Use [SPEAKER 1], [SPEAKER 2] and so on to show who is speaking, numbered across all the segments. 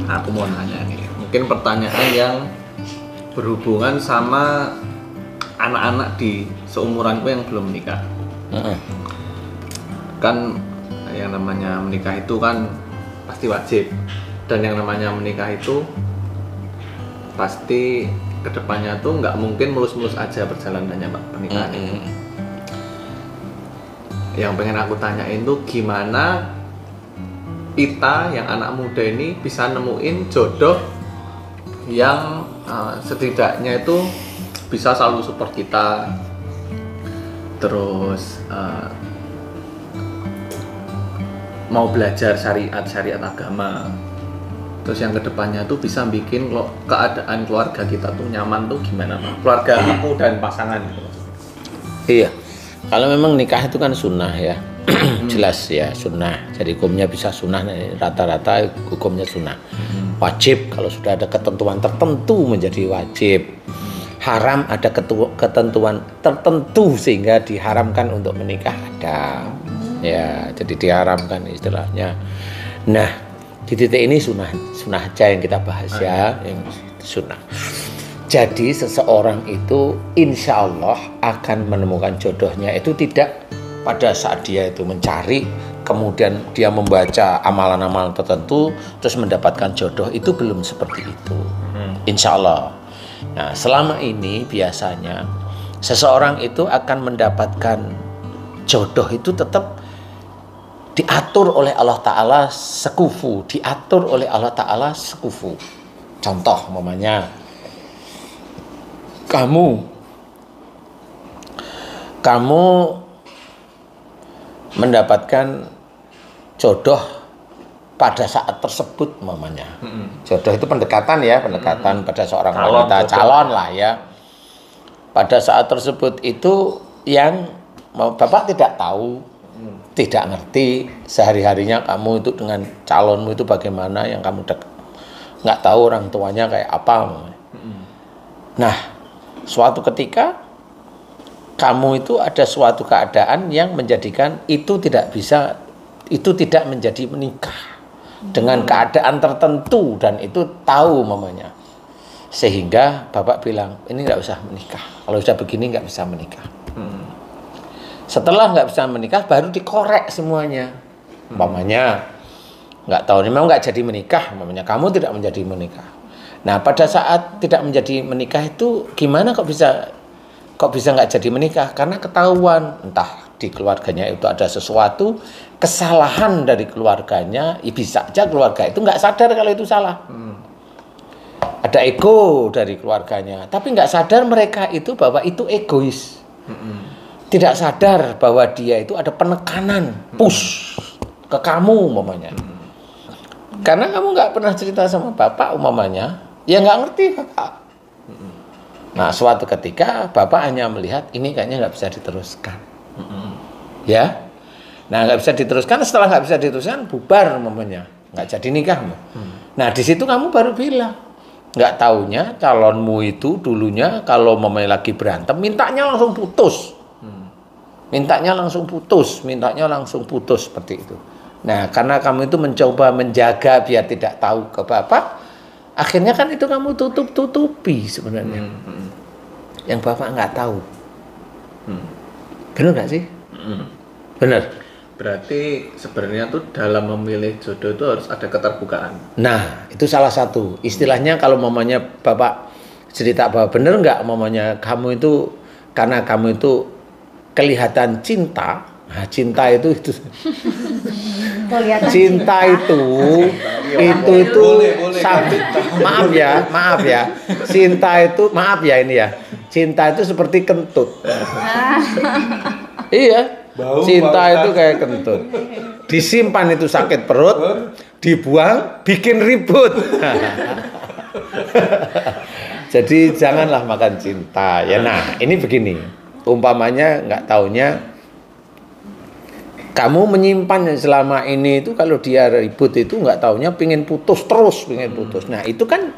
[SPEAKER 1] Aku mau nanya nih, mungkin pertanyaan yang berhubungan sama anak-anak di seumuranku yang belum menikah. Kan yang namanya menikah itu kan pasti wajib, dan yang namanya menikah itu pasti kedepannya tuh nggak mungkin mulus-mulus aja perjalanannya Pak pernikahan itu. Yang pengen aku tanyain tuh gimana kita yang anak muda ini bisa nemuin jodoh yang setidaknya itu bisa selalu support kita, terus mau belajar syariat agama, terus yang kedepannya tuh bisa bikin keadaan keluarga kita tuh nyaman tuh gimana Pak? Keluarga aku dan pasangan gitu.
[SPEAKER 2] Iya, kalau memang nikah itu kan sunnah ya. Jelas ya sunnah, jadi hukumnya bisa sunnah, rata-rata hukumnya sunnah. Wajib kalau sudah ada ketentuan tertentu menjadi wajib. Haram ada ketentuan tertentu sehingga diharamkan untuk menikah ada. Ya, jadi diharamkan istilahnya. Nah, di titik ini sunnah aja yang kita bahas ya, yang sunnah. Jadi seseorang itu insya Allah akan menemukan jodohnya itu tidak pada saat dia itu mencari, kemudian dia membaca amalan-amalan tertentu, terus mendapatkan jodoh, itu belum seperti itu. Insya Allah. Nah, selama ini biasanya seseorang itu akan mendapatkan jodoh itu tetap diatur oleh Allah Ta'ala sekufu, diatur oleh Allah Ta'ala sekufu. Contoh, umpamanya kamu mendapatkan jodoh pada saat tersebut umpamanya. Jodoh itu pendekatan ya, pendekatan pada seorang wanita, calon lah ya. Pada saat tersebut itu yang Bapak tidak tahu, tidak ngerti sehari-harinya kamu itu dengan calonmu itu bagaimana, yang kamu nggak tahu orang tuanya kayak apa. Nah, suatu ketika kamu itu ada suatu keadaan yang menjadikan itu tidak menjadi menikah dengan keadaan tertentu, dan itu tahu mamanya, sehingga Bapak bilang ini nggak usah menikah, kalau sudah begini nggak bisa menikah. Setelah nggak bisa menikah baru dikorek semuanya, mamanya nggak tahu, memang nggak jadi menikah, mamanya kamu tidak menjadi menikah. Nah, pada saat tidak menjadi menikah itu gimana kok bisa nggak jadi menikah? Karena ketahuan entah di keluarganya itu ada sesuatu kesalahan dari keluarganya. Bisa aja keluarga itu nggak sadar kalau itu salah. Ada ego dari keluarganya, tapi nggak sadar mereka itu bahwa itu egois. Tidak sadar bahwa dia itu ada penekanan, push ke kamu umpamanya. Karena kamu nggak pernah cerita sama bapak umpamanya, ya nggak ngerti bapak. Nah, suatu ketika Bapak hanya melihat ini kayaknya nggak bisa diteruskan, ya. Nah, nggak bisa diteruskan. Setelah nggak bisa diteruskan, bubar mamanya, nggak jadi nikah. Nah, di situ kamu baru bilang, nggak taunya calonmu itu dulunya kalau mamanya lagi berantem, mintanya langsung putus, mintanya langsung putus seperti itu. Nah, karena kamu itu mencoba menjaga biar tidak tahu ke Bapak, akhirnya kan itu kamu tutupi sebenarnya. Yang Bapak nggak tahu. Benar nggak sih? Benar.
[SPEAKER 1] Berarti sebenarnya tuh dalam memilih jodoh itu harus ada keterbukaan.
[SPEAKER 2] Nah, itu salah satu. Istilahnya kalau mamanya Bapak cerita bahwa benar nggak mamanya kamu itu, karena kamu itu kelihatan cinta. Nah, cinta itu cinta itu maaf ya cinta itu ini ya, cinta itu seperti kentut. Iya, cinta itu kayak kentut, disimpan itu sakit perut, dibuang bikin ribut. Jadi janganlah makan cinta ya. Nah, ini begini, umpamanya nggak taunya kamu menyimpan selama ini itu, kalau dia ribut itu nggak taunya pengen putus. Nah, itu kan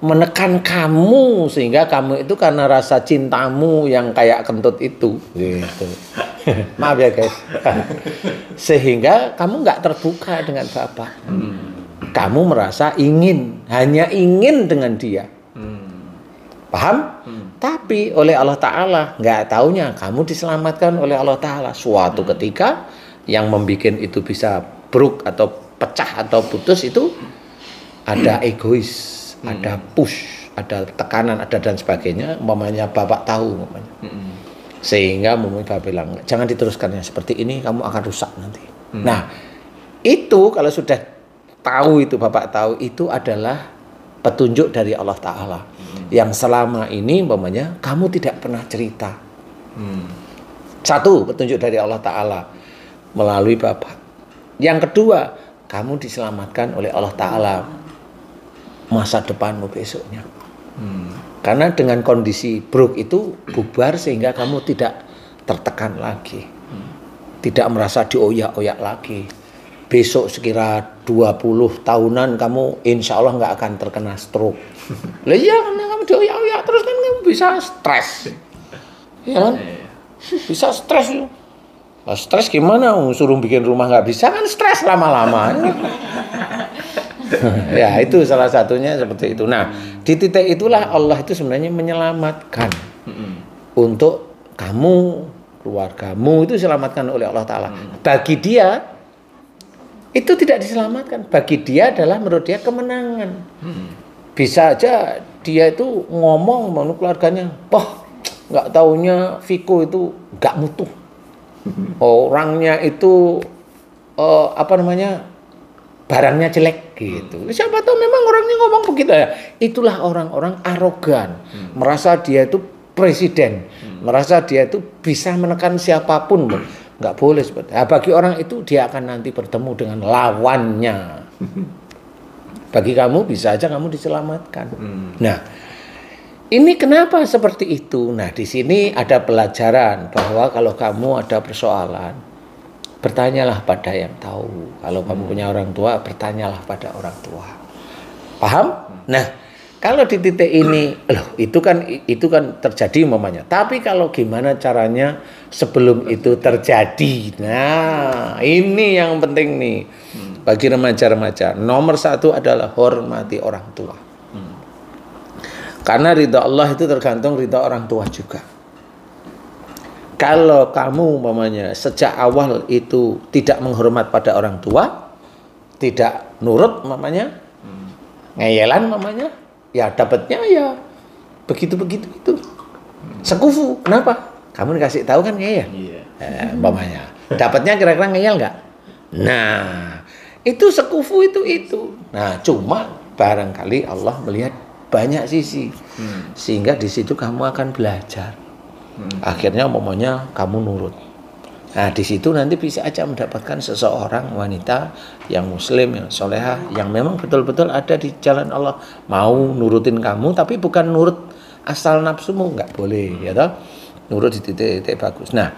[SPEAKER 2] menekan kamu, sehingga kamu itu karena rasa cintamu yang kayak kentut itu gitu. Maaf ya guys. Sehingga kamu nggak terbuka dengan Bapak. Kamu merasa hanya ingin dengan dia. Paham? Tapi oleh Allah Ta'ala, nggak taunya kamu diselamatkan oleh Allah Ta'ala. Suatu ketika yang membuat itu bisa bruk atau pecah atau putus itu ada egois, ada push, ada tekanan, ada dan sebagainya. Umpamanya bapak tahu, umpamanya. Sehingga bapak bilang, jangan diteruskannya seperti ini, kamu akan rusak nanti. Nah, itu kalau sudah tahu itu, bapak tahu, itu adalah petunjuk dari Allah Ta'ala. Yang selama ini umpamanya kamu tidak pernah cerita. Satu, petunjuk dari Allah Ta'ala melalui bapak. Yang kedua, kamu diselamatkan oleh Allah Ta'ala masa depanmu besoknya. Karena dengan kondisi bruk itu bubar sehingga kamu tidak tertekan lagi. Tidak merasa dioyak-oyak lagi. Besok sekira 20 tahunan kamu insya Allah nggak akan terkena stroke. Lah iya, karena kamu dioyak-oyak terus kan kamu bisa stres. Iya kan? Bisa stres itu. Nah, stres gimana? Suruh bikin rumah nggak bisa kan stres lama-lama. Ya itu salah satunya seperti itu. Nah di titik itulah Allah itu sebenarnya menyelamatkan untuk kamu, keluargamu itu diselamatkan oleh Allah Ta'ala. Bagi dia itu tidak diselamatkan. Bagi dia adalah menurut dia kemenangan. Bisa aja dia itu ngomong menurut keluarganya, wah nggak taunya Viko itu nggak mutu. Orangnya itu barangnya jelek gitu. Siapa tahu memang orangnya ngomong begitu ya. Itulah orang-orang arogan, merasa dia itu presiden, merasa dia itu bisa menekan siapapun. Nggak boleh seperti. Nah, bagi orang itu dia akan nanti bertemu dengan lawannya. Bagi kamu bisa aja kamu diselamatkan. Nah, ini kenapa seperti itu? Nah, di sini ada pelajaran bahwa kalau kamu ada persoalan, bertanyalah pada yang tahu. Kalau kamu punya orang tua, bertanyalah pada orang tua. Paham? Nah, kalau di titik ini, loh itu kan terjadi umpamanya. Tapi kalau gimana caranya sebelum itu terjadi? Nah, ini yang penting nih bagi remaja-remaja. Nomor satu adalah hormati orang tua. Karena ridha Allah itu tergantung ridha orang tua juga. Kalau kamu umpamanya sejak awal itu tidak menghormat pada orang tua, tidak nurut umpamanya, ngeyelan umpamanya, ya dapatnya ya begitu-begitu itu. Sekufu. Kenapa? Kamu dikasih tahu kan ngeyel. Umpamanya. Dapatnya kira-kira ngeyel enggak? Nah, itu sekufu itu. Nah, cuma barangkali Allah melihat banyak sisi. Sehingga di situ kamu akan belajar. Akhirnya umpamanya kamu nurut. Nah, di situ nanti bisa aja mendapatkan seseorang wanita yang muslim, yang solehah, yang memang betul-betul ada di jalan Allah, mau nurutin kamu, tapi bukan nurut asal nafsumu, nggak boleh, ya toh? Nurut di titik-titik bagus. Nah,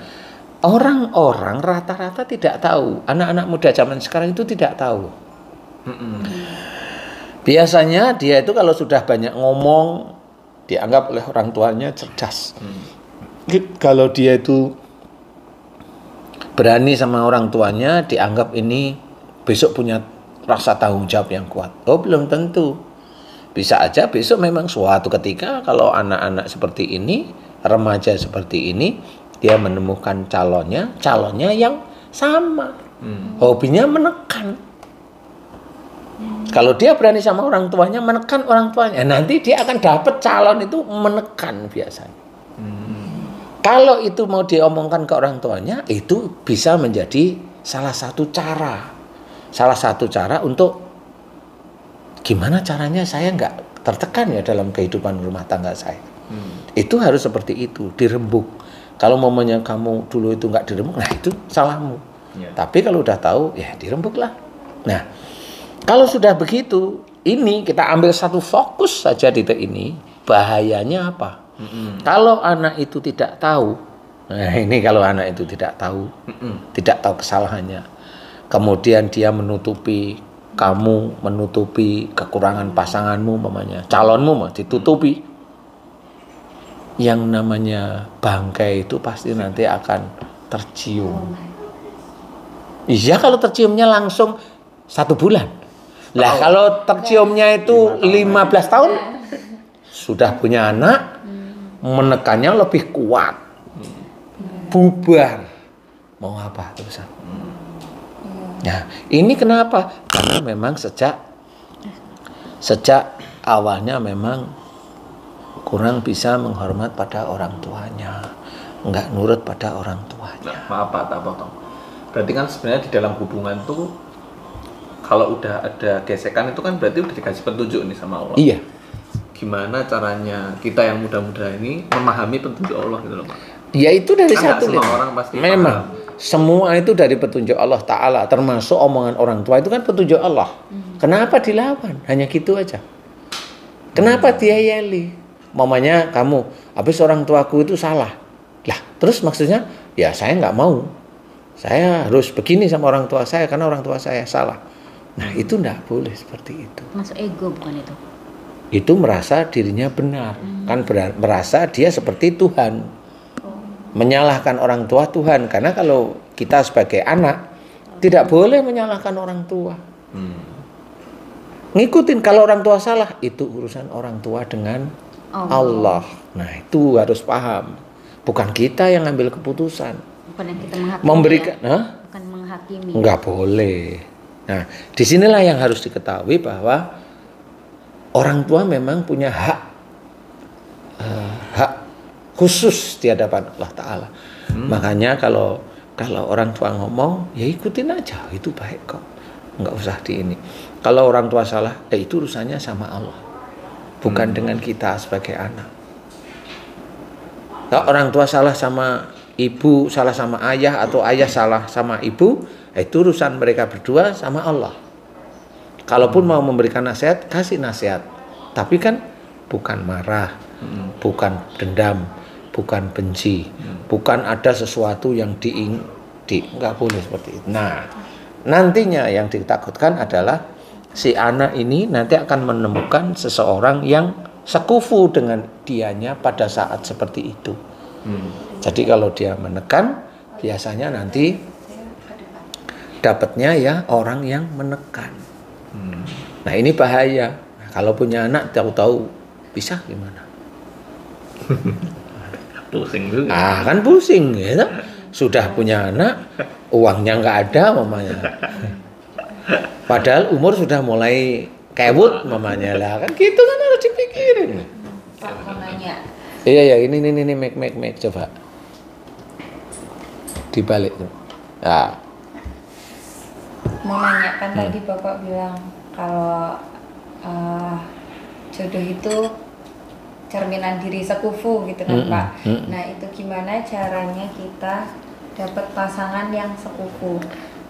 [SPEAKER 2] orang-orang rata-rata tidak tahu, anak-anak muda zaman sekarang itu tidak tahu. Biasanya dia itu kalau sudah banyak ngomong, dianggap oleh orang tuanya cerdas. Kalau dia itu berani sama orang tuanya, dianggap ini besok punya rasa tanggung jawab yang kuat. Oh, belum tentu. Bisa aja besok memang suatu ketika kalau anak-anak seperti ini, remaja seperti ini, dia menemukan calonnya yang sama. Hobinya menekan. Kalau dia berani sama orang tuanya, menekan orang tuanya, nanti dia akan dapat calon itu menekan biasanya. Kalau itu mau diomongkan ke orang tuanya, itu bisa menjadi salah satu cara untuk gimana caranya saya nggak tertekan ya dalam kehidupan rumah tangga saya. Itu harus seperti itu, dirembuk. Kalau momennya kamu dulu itu nggak dirembuk, nah itu salahmu. Tapi kalau udah tahu, ya dirembuklah. Nah, kalau sudah begitu, ini kita ambil satu fokus saja di titik ini, bahayanya apa? Kalau anak itu tidak tahu, nah ini kalau anak itu tidak tahu kesalahannya, kemudian dia menutupi, kamu menutupi kekurangan pasanganmu, mamanya, calonmu ditutupi, yang namanya bangkai itu pasti nanti akan tercium. Iya, kalau terciumnya langsung 1 bulan, Lah kalau terciumnya itu 15 tahun sudah punya anak, menekannya lebih kuat. Bubar. Mau apa terusan? Nah, ini kenapa? Karena memang sejak awalnya memang kurang bisa menghormat pada orang tuanya, enggak nurut pada orang tuanya.
[SPEAKER 1] Nah, maaf Pak, tak potong. Berarti kan sebenarnya di dalam hubungan tuh kalau udah ada gesekan itu kan berarti udah dikasih petunjuk nih sama Allah.
[SPEAKER 2] Iya.
[SPEAKER 1] Gimana caranya kita yang muda-muda ini memahami petunjuk Allah gitu loh Pak?
[SPEAKER 2] Ya itu dari
[SPEAKER 1] Kan
[SPEAKER 2] satu.
[SPEAKER 1] semua orang pasti
[SPEAKER 2] memang
[SPEAKER 1] paham.
[SPEAKER 2] semua itu dari petunjuk Allah Ta'ala, termasuk omongan orang tua itu kan petunjuk Allah. Kenapa dilawan? Hanya gitu aja. Kenapa diayali? Mamanya kamu, habis orang tuaku itu salah. Lah, terus maksudnya, ya saya nggak mau. Saya harus begini sama orang tua saya karena orang tua saya salah. Nah, itu nggak boleh seperti itu.
[SPEAKER 3] Masuk ego bukan itu?
[SPEAKER 2] Itu merasa dirinya benar. Kan merasa dia seperti Tuhan. Menyalahkan orang tua Tuhan. Karena kalau kita sebagai anak, tidak boleh menyalahkan orang tua. Ngikutin kalau orang tua salah, itu urusan orang tua dengan Allah. Nah, itu harus paham. Bukan kita yang ngambil keputusan.
[SPEAKER 3] Bukan yang kita menghakimi.
[SPEAKER 2] Memberikan,
[SPEAKER 3] Bukan menghakimi.
[SPEAKER 2] Enggak boleh. Nah, disinilah yang harus diketahui bahwa orang tua memang punya hak khusus di hadapan Allah Ta'ala. Makanya kalau orang tua ngomong, ya ikutin aja, itu baik kok. Enggak usah di ini. Kalau orang tua salah, itu urusannya sama Allah. Bukan dengan kita sebagai anak. Kalau orang tua salah sama ibu, salah sama ayah, atau ayah salah sama ibu, itu urusan mereka berdua sama Allah. Kalaupun mau memberikan nasihat, kasih nasihat. Tapi kan bukan marah, bukan dendam, bukan benci, bukan ada sesuatu yang nggak boleh seperti itu. Nah, nantinya yang ditakutkan adalah si anak ini nanti akan menemukan seseorang yang sekufu dengan dianya pada saat seperti itu. Jadi kalau dia menekan, biasanya nanti dapatnya ya orang yang menekan. Nah, ini bahaya. Nah, kalau punya anak tahu-tahu bisa gimana?
[SPEAKER 1] Pusing juga.
[SPEAKER 2] Kan pusing ya. Sudah punya anak, uangnya nggak ada mamanya. Padahal umur sudah mulai kewut mamanya lah. Kan gitu kan harus dipikirin.
[SPEAKER 3] Pak mau nanya.
[SPEAKER 2] Iya ini make coba. Dibalik tuh. Nah.
[SPEAKER 4] Mau nanya kan tadi Bapak bilang kalau jodoh itu cerminan diri sekufu gitu kan Pak. Nah, itu gimana caranya kita dapat pasangan yang sekufu?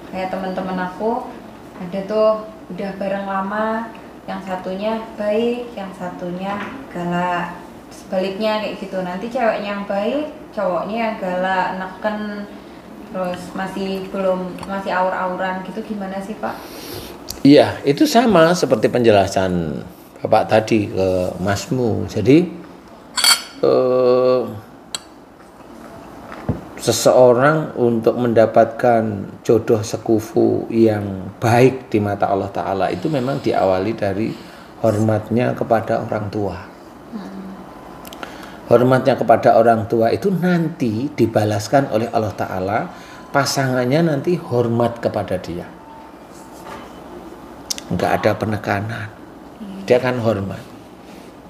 [SPEAKER 4] Kayak teman-teman aku ada tuh udah bareng lama, yang satunya baik, yang satunya galak. Sebaliknya kayak gitu. Nanti ceweknya yang baik, cowoknya yang galak, neken, terus masih aur-auran gitu, gimana sih Pak?
[SPEAKER 2] Iya, itu sama seperti penjelasan Bapak tadi ke Masmu. Jadi seseorang untuk mendapatkan jodoh sekufu yang baik di mata Allah Ta'ala itu memang diawali dari hormatnya kepada orang tua. Hormatnya kepada orang tua itu nanti dibalaskan oleh Allah Ta'ala, pasangannya nanti hormat kepada dia. Enggak ada penekanan, dia kan hormat.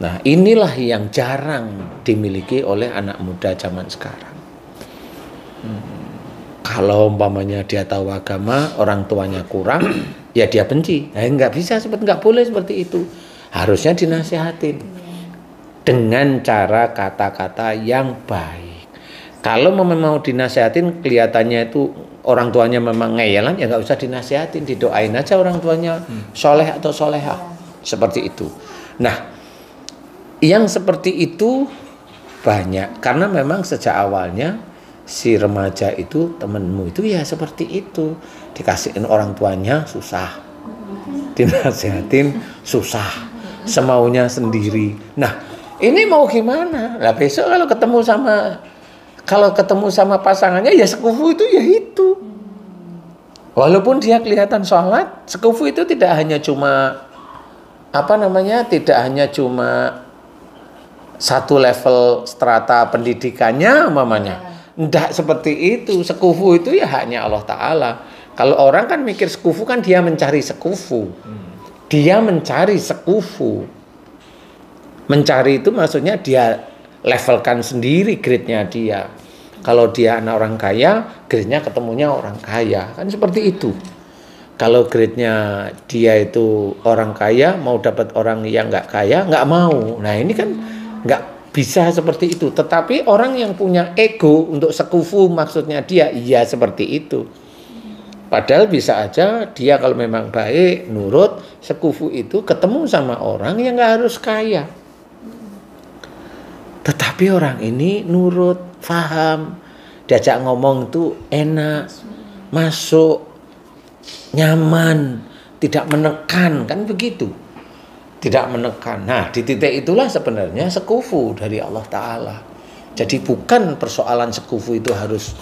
[SPEAKER 2] Nah, inilah yang jarang dimiliki oleh anak muda zaman sekarang. Kalau umpamanya dia tahu agama, orang tuanya kurang, ya dia benci. Nah, nggak boleh seperti itu. Harusnya dinasihatin dengan cara kata-kata yang baik. Kalau memang mau dinasihatin, kelihatannya itu orang tuanya memang ngeyelan, ya nggak usah dinasihatin, didoain aja orang tuanya soleh atau solehah, seperti itu. Nah, yang seperti itu banyak, karena memang sejak awalnya si remaja itu, temenmu itu ya seperti itu, dikasihin orang tuanya susah, dinasihatin susah, semaunya sendiri. Nah, ini mau gimana? Lah besok kalau ketemu sama pasangannya ya sekufu itu ya itu. Walaupun dia kelihatan sholat, sekufu itu tidak hanya cuma tidak hanya cuma satu level strata pendidikannya umpamanya. Tidak seperti itu. Sekufu itu ya haknya Allah Ta'ala. Kalau orang kan mikir sekufu kan dia mencari sekufu. Dia mencari sekufu. Mencari itu maksudnya dia levelkan sendiri grade-nya dia. Kalau dia anak orang kaya, grade-nya ketemunya orang kaya. Kan seperti itu. Kalau grade-nya dia itu orang kaya, mau dapat orang yang nggak kaya, nggak mau. Nah ini kan nggak bisa seperti itu. Tetapi orang yang punya ego untuk sekufu maksudnya dia, iya seperti itu. Padahal bisa aja dia kalau memang baik, nurut, sekufu itu ketemu sama orang yang nggak harus kaya. Tetapi orang ini nurut, paham, diajak ngomong itu enak, masuk, nyaman, tidak menekan, kan begitu. Tidak menekan. Nah, di titik itulah sebenarnya sekufu dari Allah Ta'ala. Jadi bukan persoalan sekufu itu harus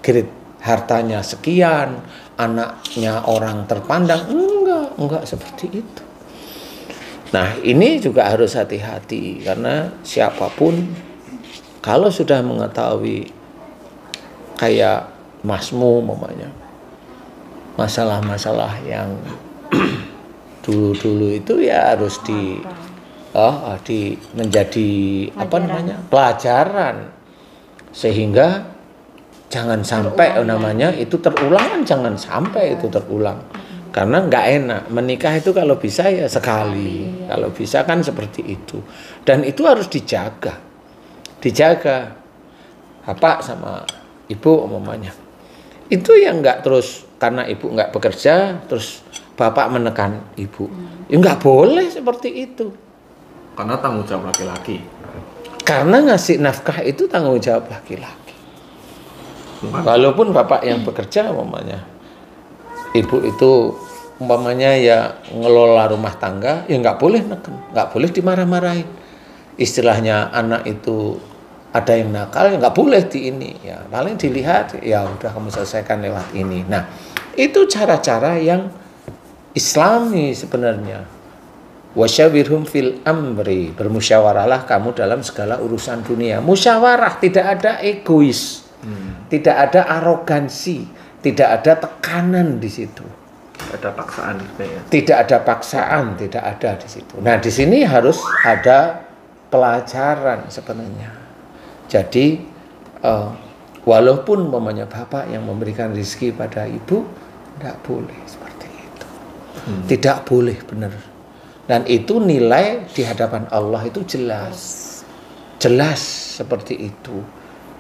[SPEAKER 2] grade hartanya sekian, anaknya orang terpandang. Enggak seperti itu. Nah, ini juga harus hati-hati karena siapapun kalau sudah mengetahui kayak masmu umpamanya, masalah-masalah yang dulu-dulu itu ya harus menjadi pelajaran sehingga jangan sampai itu terulang, kan jangan sampai itu terulang. Karena nggak enak, menikah itu kalau bisa ya sekali, kalau bisa kan seperti itu. Dan itu harus dijaga. Bapak sama ibu umpamanya. Itu yang nggak terus karena ibu nggak bekerja, terus bapak menekan ibu. Ya nggak boleh seperti itu.
[SPEAKER 1] Karena tanggung jawab laki-laki.
[SPEAKER 2] Karena ngasih nafkah itu tanggung jawab laki-laki. Walaupun bapak yang bekerja umpamanya, ibu itu umpamanya ya ngelola rumah tangga, ya nggak boleh neken, nggak boleh dimarah-marahin. Istilahnya anak itu ada yang nakal, ya nggak boleh di ini, ya paling dilihat, ya udah kamu selesaikan lewat ini. Nah, itu cara-cara yang Islami sebenarnya. Wasyawirhum fil amri, bermusyawarahlah kamu dalam segala urusan dunia. Musyawarah, tidak ada egois, tidak ada arogansi, tidak ada tekanan di situ.
[SPEAKER 1] Ada paksaan ya.
[SPEAKER 2] Tidak ada paksaan, tidak ada di situ. Nah, di sini harus ada pelajaran sebenarnya. Jadi walaupun umpamanya bapak yang memberikan rezeki pada ibu, tidak boleh seperti itu. Tidak boleh, benar. Dan itu nilai di hadapan Allah itu jelas. Jelas seperti itu.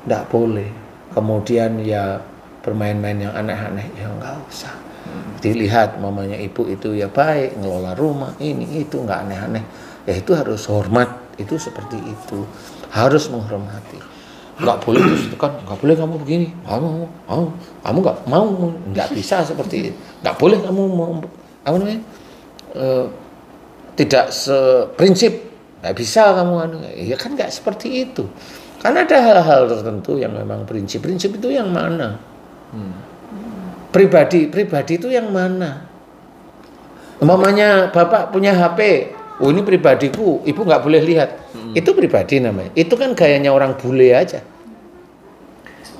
[SPEAKER 2] Tidak boleh. Kemudian ya bermain-main yang aneh-aneh, ya nggak usah. Dilihat mamanya ibu itu ya baik, ngelola rumah, ini itu nggak aneh-aneh. Ya itu harus hormat, itu seperti itu. Harus menghormati. Nggak boleh terus kan, nggak boleh kamu begini. Kamu nggak mau, nggak bisa seperti itu. Nggak boleh kamu mau, tidak seprinsip, nggak bisa kamu. Ya kan nggak seperti itu. Kan ada hal-hal tertentu yang memang prinsip itu yang mana? Pribadi itu yang mana? Umpamanya bapak punya HP, oh ini pribadiku, ibu nggak boleh lihat. Itu pribadi namanya. Itu kan gayanya orang bule aja.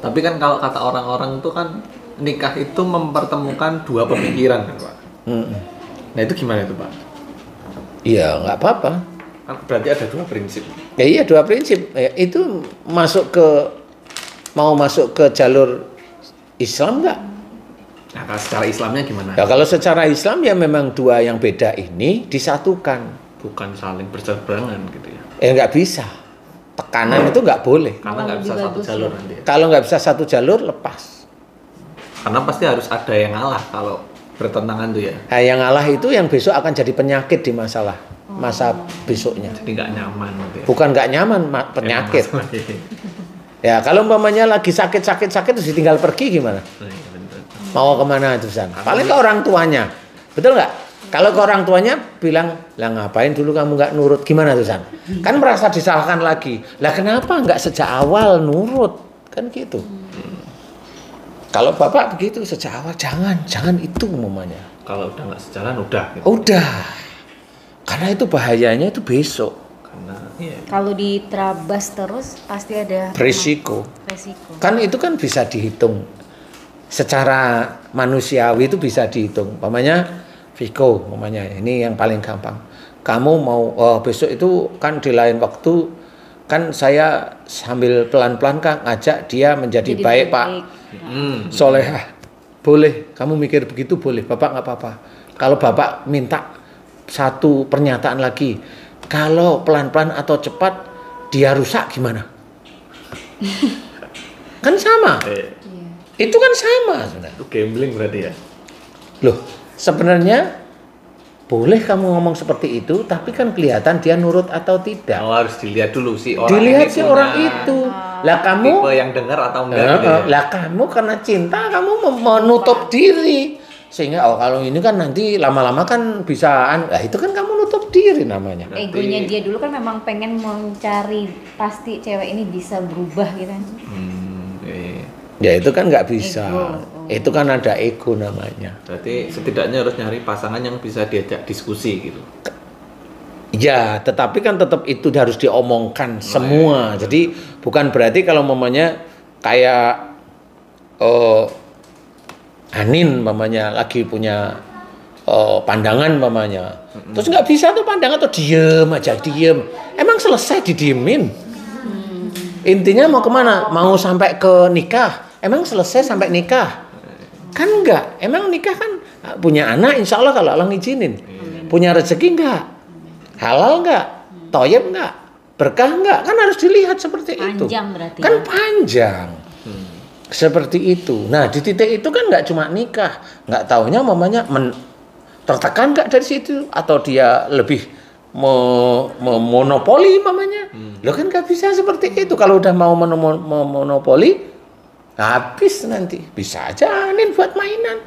[SPEAKER 1] Tapi kan kalau kata orang-orang itu kan nikah itu mempertemukan dua pemikiran kan Pak. Nah itu gimana itu Pak?
[SPEAKER 2] Iya nggak apa-apa.
[SPEAKER 1] Kan berarti ada dua prinsip.
[SPEAKER 2] Ya iya dua prinsip. Ya, itu mau masuk ke jalur Islam nggak?
[SPEAKER 1] Nah kalau secara Islamnya gimana?
[SPEAKER 2] Ya kalau secara Islam ya memang dua yang beda ini disatukan.
[SPEAKER 1] Bukan saling berseberangan gitu ya?
[SPEAKER 2] Nggak bisa. Tekanan itu nggak boleh.
[SPEAKER 1] Karena nggak bisa satu jalur nanti.
[SPEAKER 2] Kalau nggak bisa satu jalur lepas.
[SPEAKER 1] Karena pasti harus ada yang ngalah kalau bertentangan tuh ya.
[SPEAKER 2] Nah, yang ngalah itu yang besok akan jadi penyakit di masa besoknya.
[SPEAKER 1] Jadi nggak nyaman gitu ya.
[SPEAKER 2] Bukan nggak nyaman, penyakit. Ya kalau umpamanya lagi sakit terus ditinggal pergi gimana? Mau kemana itu San? Paling ke orang tuanya, betul nggak? Kalau ke orang tuanya bilang, lah ngapain dulu kamu nggak nurut? Gimana tuh San? Kan merasa disalahkan lagi. Lah kenapa nggak sejak awal nurut? Kan gitu. Kalau bapak begitu sejak awal, jangan itu umumnya.
[SPEAKER 1] Kalau udah nggak sejalan udah. Gitu.
[SPEAKER 2] Udah, karena itu bahayanya itu besok.
[SPEAKER 1] Karena iya.
[SPEAKER 3] Kalau diterabas terus pasti ada
[SPEAKER 2] Resiko.
[SPEAKER 3] resiko.
[SPEAKER 2] Kan itu kan bisa dihitung. Secara manusiawi itu bisa dihitung. Umpamanya Viko, umpamanya ini yang paling gampang. Kamu mau besok itu kan di lain waktu kan saya sambil pelan-pelan kan ngajak dia menjadi
[SPEAKER 3] Jadi
[SPEAKER 2] baik Pak. Solehah. Boleh, kamu mikir begitu boleh. Bapak nggak apa-apa. Kalau Bapak minta satu pernyataan lagi, kalau pelan-pelan atau cepat dia rusak gimana? Kan sama. Itu kan sama sebenarnya.
[SPEAKER 1] Itu gambling berarti ya.
[SPEAKER 2] Loh, sebenarnya boleh kamu ngomong seperti itu, tapi kan kelihatan dia nurut atau tidak.
[SPEAKER 1] Oh, harus dilihat dulu sih orang
[SPEAKER 2] Dilihat
[SPEAKER 1] ini
[SPEAKER 2] si
[SPEAKER 1] punya
[SPEAKER 2] orang itu. Lah kamu,
[SPEAKER 1] tipe yang dengar atau enggak gitu ya.
[SPEAKER 2] lah kamu karena cinta kamu menutup diri. Sehingga kalau ini kan nanti lama-lama kan bisa, itu kan kamu nutup diri namanya.
[SPEAKER 3] Egonya dia dulu kan memang pengen mencari pasti cewek ini bisa berubah gitu kan.
[SPEAKER 1] Iya.
[SPEAKER 2] Ya itu kan nggak bisa.
[SPEAKER 3] Ego.
[SPEAKER 2] Itu kan ada ego namanya.
[SPEAKER 1] Berarti setidaknya harus nyari pasangan yang bisa diajak diskusi gitu.
[SPEAKER 2] Ya, tetapi kan tetap itu harus diomongkan semua. Jadi bukan berarti kalau mamanya kayak Anin mamanya lagi punya pandangan mamanya. Terus nggak bisa tuh pandangan tuh diem aja diem. Emang selesai didiemin. Intinya mau kemana? Mau sampai ke nikah. Emang selesai sampai nikah? Kan enggak. Emang nikah kan punya anak insya Allah kalau Allah ngizinin. Punya rezeki enggak? Halal enggak? Toyib enggak? Berkah enggak? Kan harus dilihat seperti itu.
[SPEAKER 3] Panjang berarti.
[SPEAKER 2] Kan
[SPEAKER 3] ya?
[SPEAKER 2] panjang. Seperti itu. Nah di titik itu kan enggak cuma nikah. Enggak taunya mamanya tertekan enggak dari situ. Atau dia lebih monopoli mamanya. Lo kan enggak bisa seperti itu. Kalau udah mau monopoli habis nanti. Bisa aja Anin buat mainan.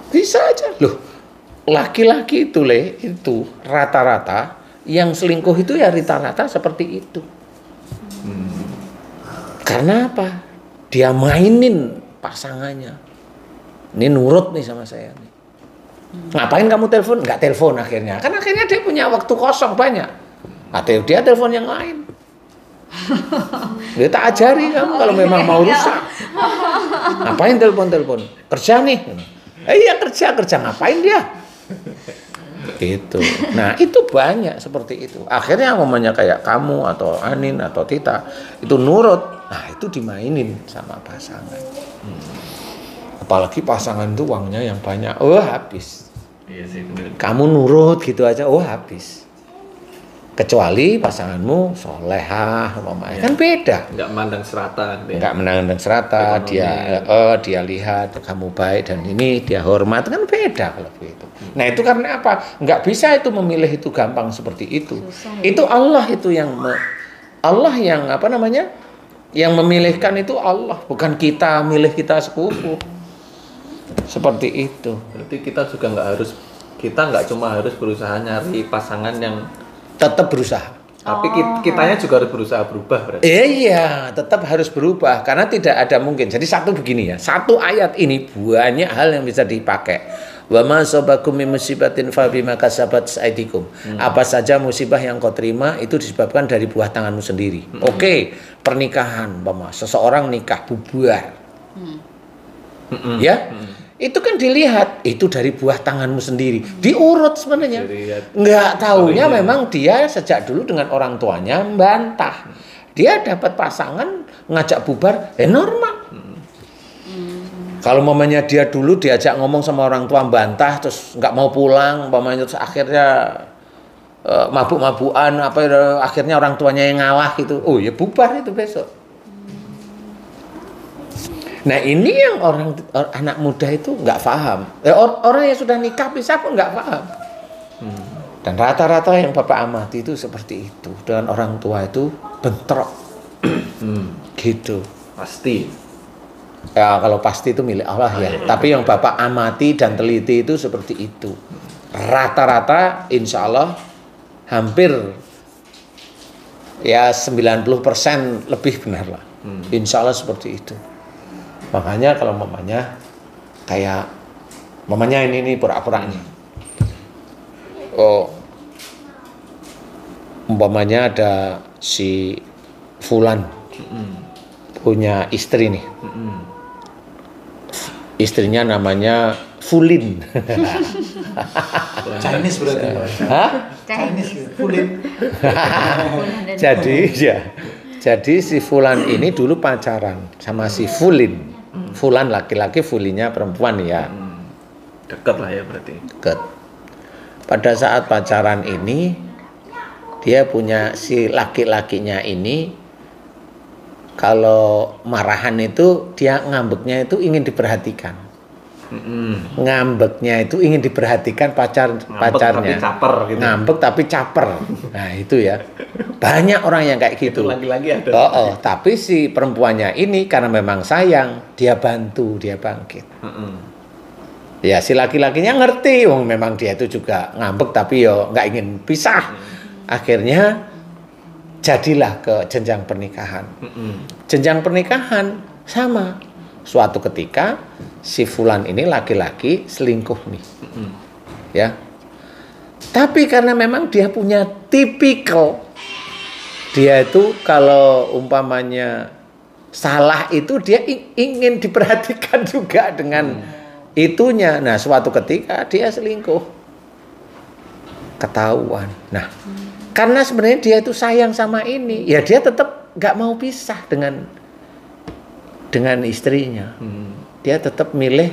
[SPEAKER 2] Bisa aja. Loh, laki-laki itu rata-rata yang selingkuh itu ya rata-rata seperti itu. Karena apa? Dia mainin pasangannya. Ini nurut nih sama saya nih. Ngapain kamu telepon? Enggak telepon akhirnya. Kan akhirnya dia punya waktu kosong banyak. Atau dia telepon yang lain. Dia tak ajari kamu kalau memang mau rusak. Ngapain telepon? Kerja nih. Iya kerja ngapain dia? Gitu. Nah itu banyak seperti itu. Akhirnya mamanya kayak kamu atau Anin atau Tita itu nurut. Nah itu dimainin sama pasangan. Apalagi pasangan itu uangnya yang banyak. Habis.
[SPEAKER 1] Iya sih benar.
[SPEAKER 2] Kamu nurut gitu aja. Habis. Kecuali pasanganmu solehah, kan beda.
[SPEAKER 1] Nggak mandang serata.
[SPEAKER 2] Nggak mandang serata, dia lihat kamu baik dan ini dia hormat, kan beda kalau begitu. Nah itu karena apa? Nggak bisa itu memilih itu gampang seperti itu.
[SPEAKER 3] Susah, ya?
[SPEAKER 2] Itu Allah itu yang Allah yang apa namanya? Yang memilihkan itu Allah, bukan kita milih kita sepupu. Seperti itu.
[SPEAKER 1] Berarti kita juga nggak cuma harus berusaha nyari pasangan yang
[SPEAKER 2] Tetap berusaha.
[SPEAKER 1] tapi kitanya juga harus berusaha berubah berarti.
[SPEAKER 2] Iya, tetap harus berubah karena tidak ada mungkin. Jadi satu begini ya, satu ayat ini banyak hal yang bisa dipakai. Wa ma sabakum min musibatin fa bima kasabat aydikum. Apa saja musibah yang kau terima itu disebabkan dari buah tanganmu sendiri. Oke, pernikahan, seseorang nikah bubar. Ya? Itu kan dilihat itu dari buah tanganmu sendiri, diurut sebenarnya. Nggak taunya memang dia sejak dulu dengan orang tuanya bantah. Dia dapat pasangan ngajak bubar, normal. Kalau mamanya dia dulu diajak ngomong sama orang tua bantah, terus nggak mau pulang, mamanya terus akhirnya mabuk-mabukan, akhirnya orang tuanya yang ngalah gitu. Oh ya bubar itu besok. Nah ini yang anak muda itu nggak paham. Orang yang sudah nikah bisa pun nggak paham. Dan rata-rata yang bapak amati itu seperti itu. Dengan orang tua itu bentrok. Gitu.
[SPEAKER 1] Pasti.
[SPEAKER 2] Ya kalau pasti itu milik Allah ya. Tapi yang bapak amati dan teliti itu seperti itu. Rata-rata insya Allah hampir ya 90% lebih benar lah. Insya Allah seperti itu. Makanya kalau mamanya kayak mamanya ini pura-pura ini. Oh, umpamanya ada si Fulan punya istri nih. Istrinya namanya Fulin.
[SPEAKER 5] Chinese berarti.
[SPEAKER 2] Hah?
[SPEAKER 5] Chinese, Fulin.
[SPEAKER 2] Jadi si Fulan ini dulu pacaran sama si Fulin. Fulan laki-laki, Fulinnya perempuan ya.
[SPEAKER 1] Dekat lah ya berarti.
[SPEAKER 2] Deket. Pada saat pacaran ini dia punya si laki-lakinya ini kalau marahan itu dia ngambeknya itu ingin diperhatikan. Ngambeknya itu ingin diperhatikan pacarnya.
[SPEAKER 1] Tapi caper gitu.
[SPEAKER 2] Ngambek tapi caper. Nah, itu ya. Banyak orang yang kayak gitu.
[SPEAKER 1] Itu lagi-lagi ada.
[SPEAKER 2] Tapi si perempuannya ini karena memang sayang, dia bantu, dia bangkit. Ya si laki-lakinya ngerti, memang dia itu juga ngambek tapi yo nggak ingin pisah. Akhirnya jadilah ke jenjang pernikahan. Jenjang pernikahan sama. Suatu ketika si Fulan ini laki-laki selingkuh nih, ya. Tapi karena memang dia punya tipikal, dia itu kalau umpamanya salah itu dia ingin diperhatikan juga dengan itunya. Nah, suatu ketika dia selingkuh, ketahuan. Nah, karena sebenarnya dia itu sayang sama ini, ya dia tetap nggak mau pisah dengan istrinya. Dia tetap milih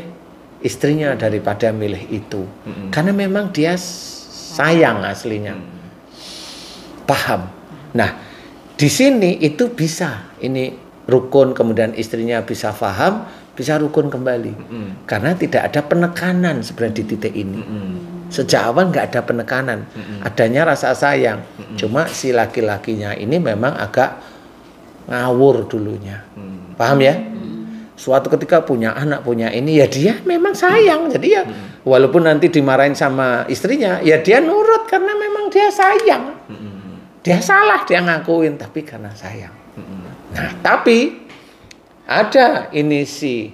[SPEAKER 2] istrinya daripada milih itu. Karena memang dia sayang aslinya. Paham? Nah, di sini itu bisa ini rukun, kemudian istrinya bisa paham, bisa rukun kembali. Karena tidak ada penekanan sebenarnya di titik ini. Sejak awal nggak ada penekanan. Adanya rasa sayang. Cuma si laki-lakinya ini memang agak ngawur dulunya. Paham ya? Suatu ketika punya anak, punya ini, ya dia memang sayang. Jadi ya walaupun nanti dimarahin sama istrinya, ya dia nurut karena memang dia sayang. Dia salah, dia ngakuin, tapi karena sayang. Nah, tapi ada ini si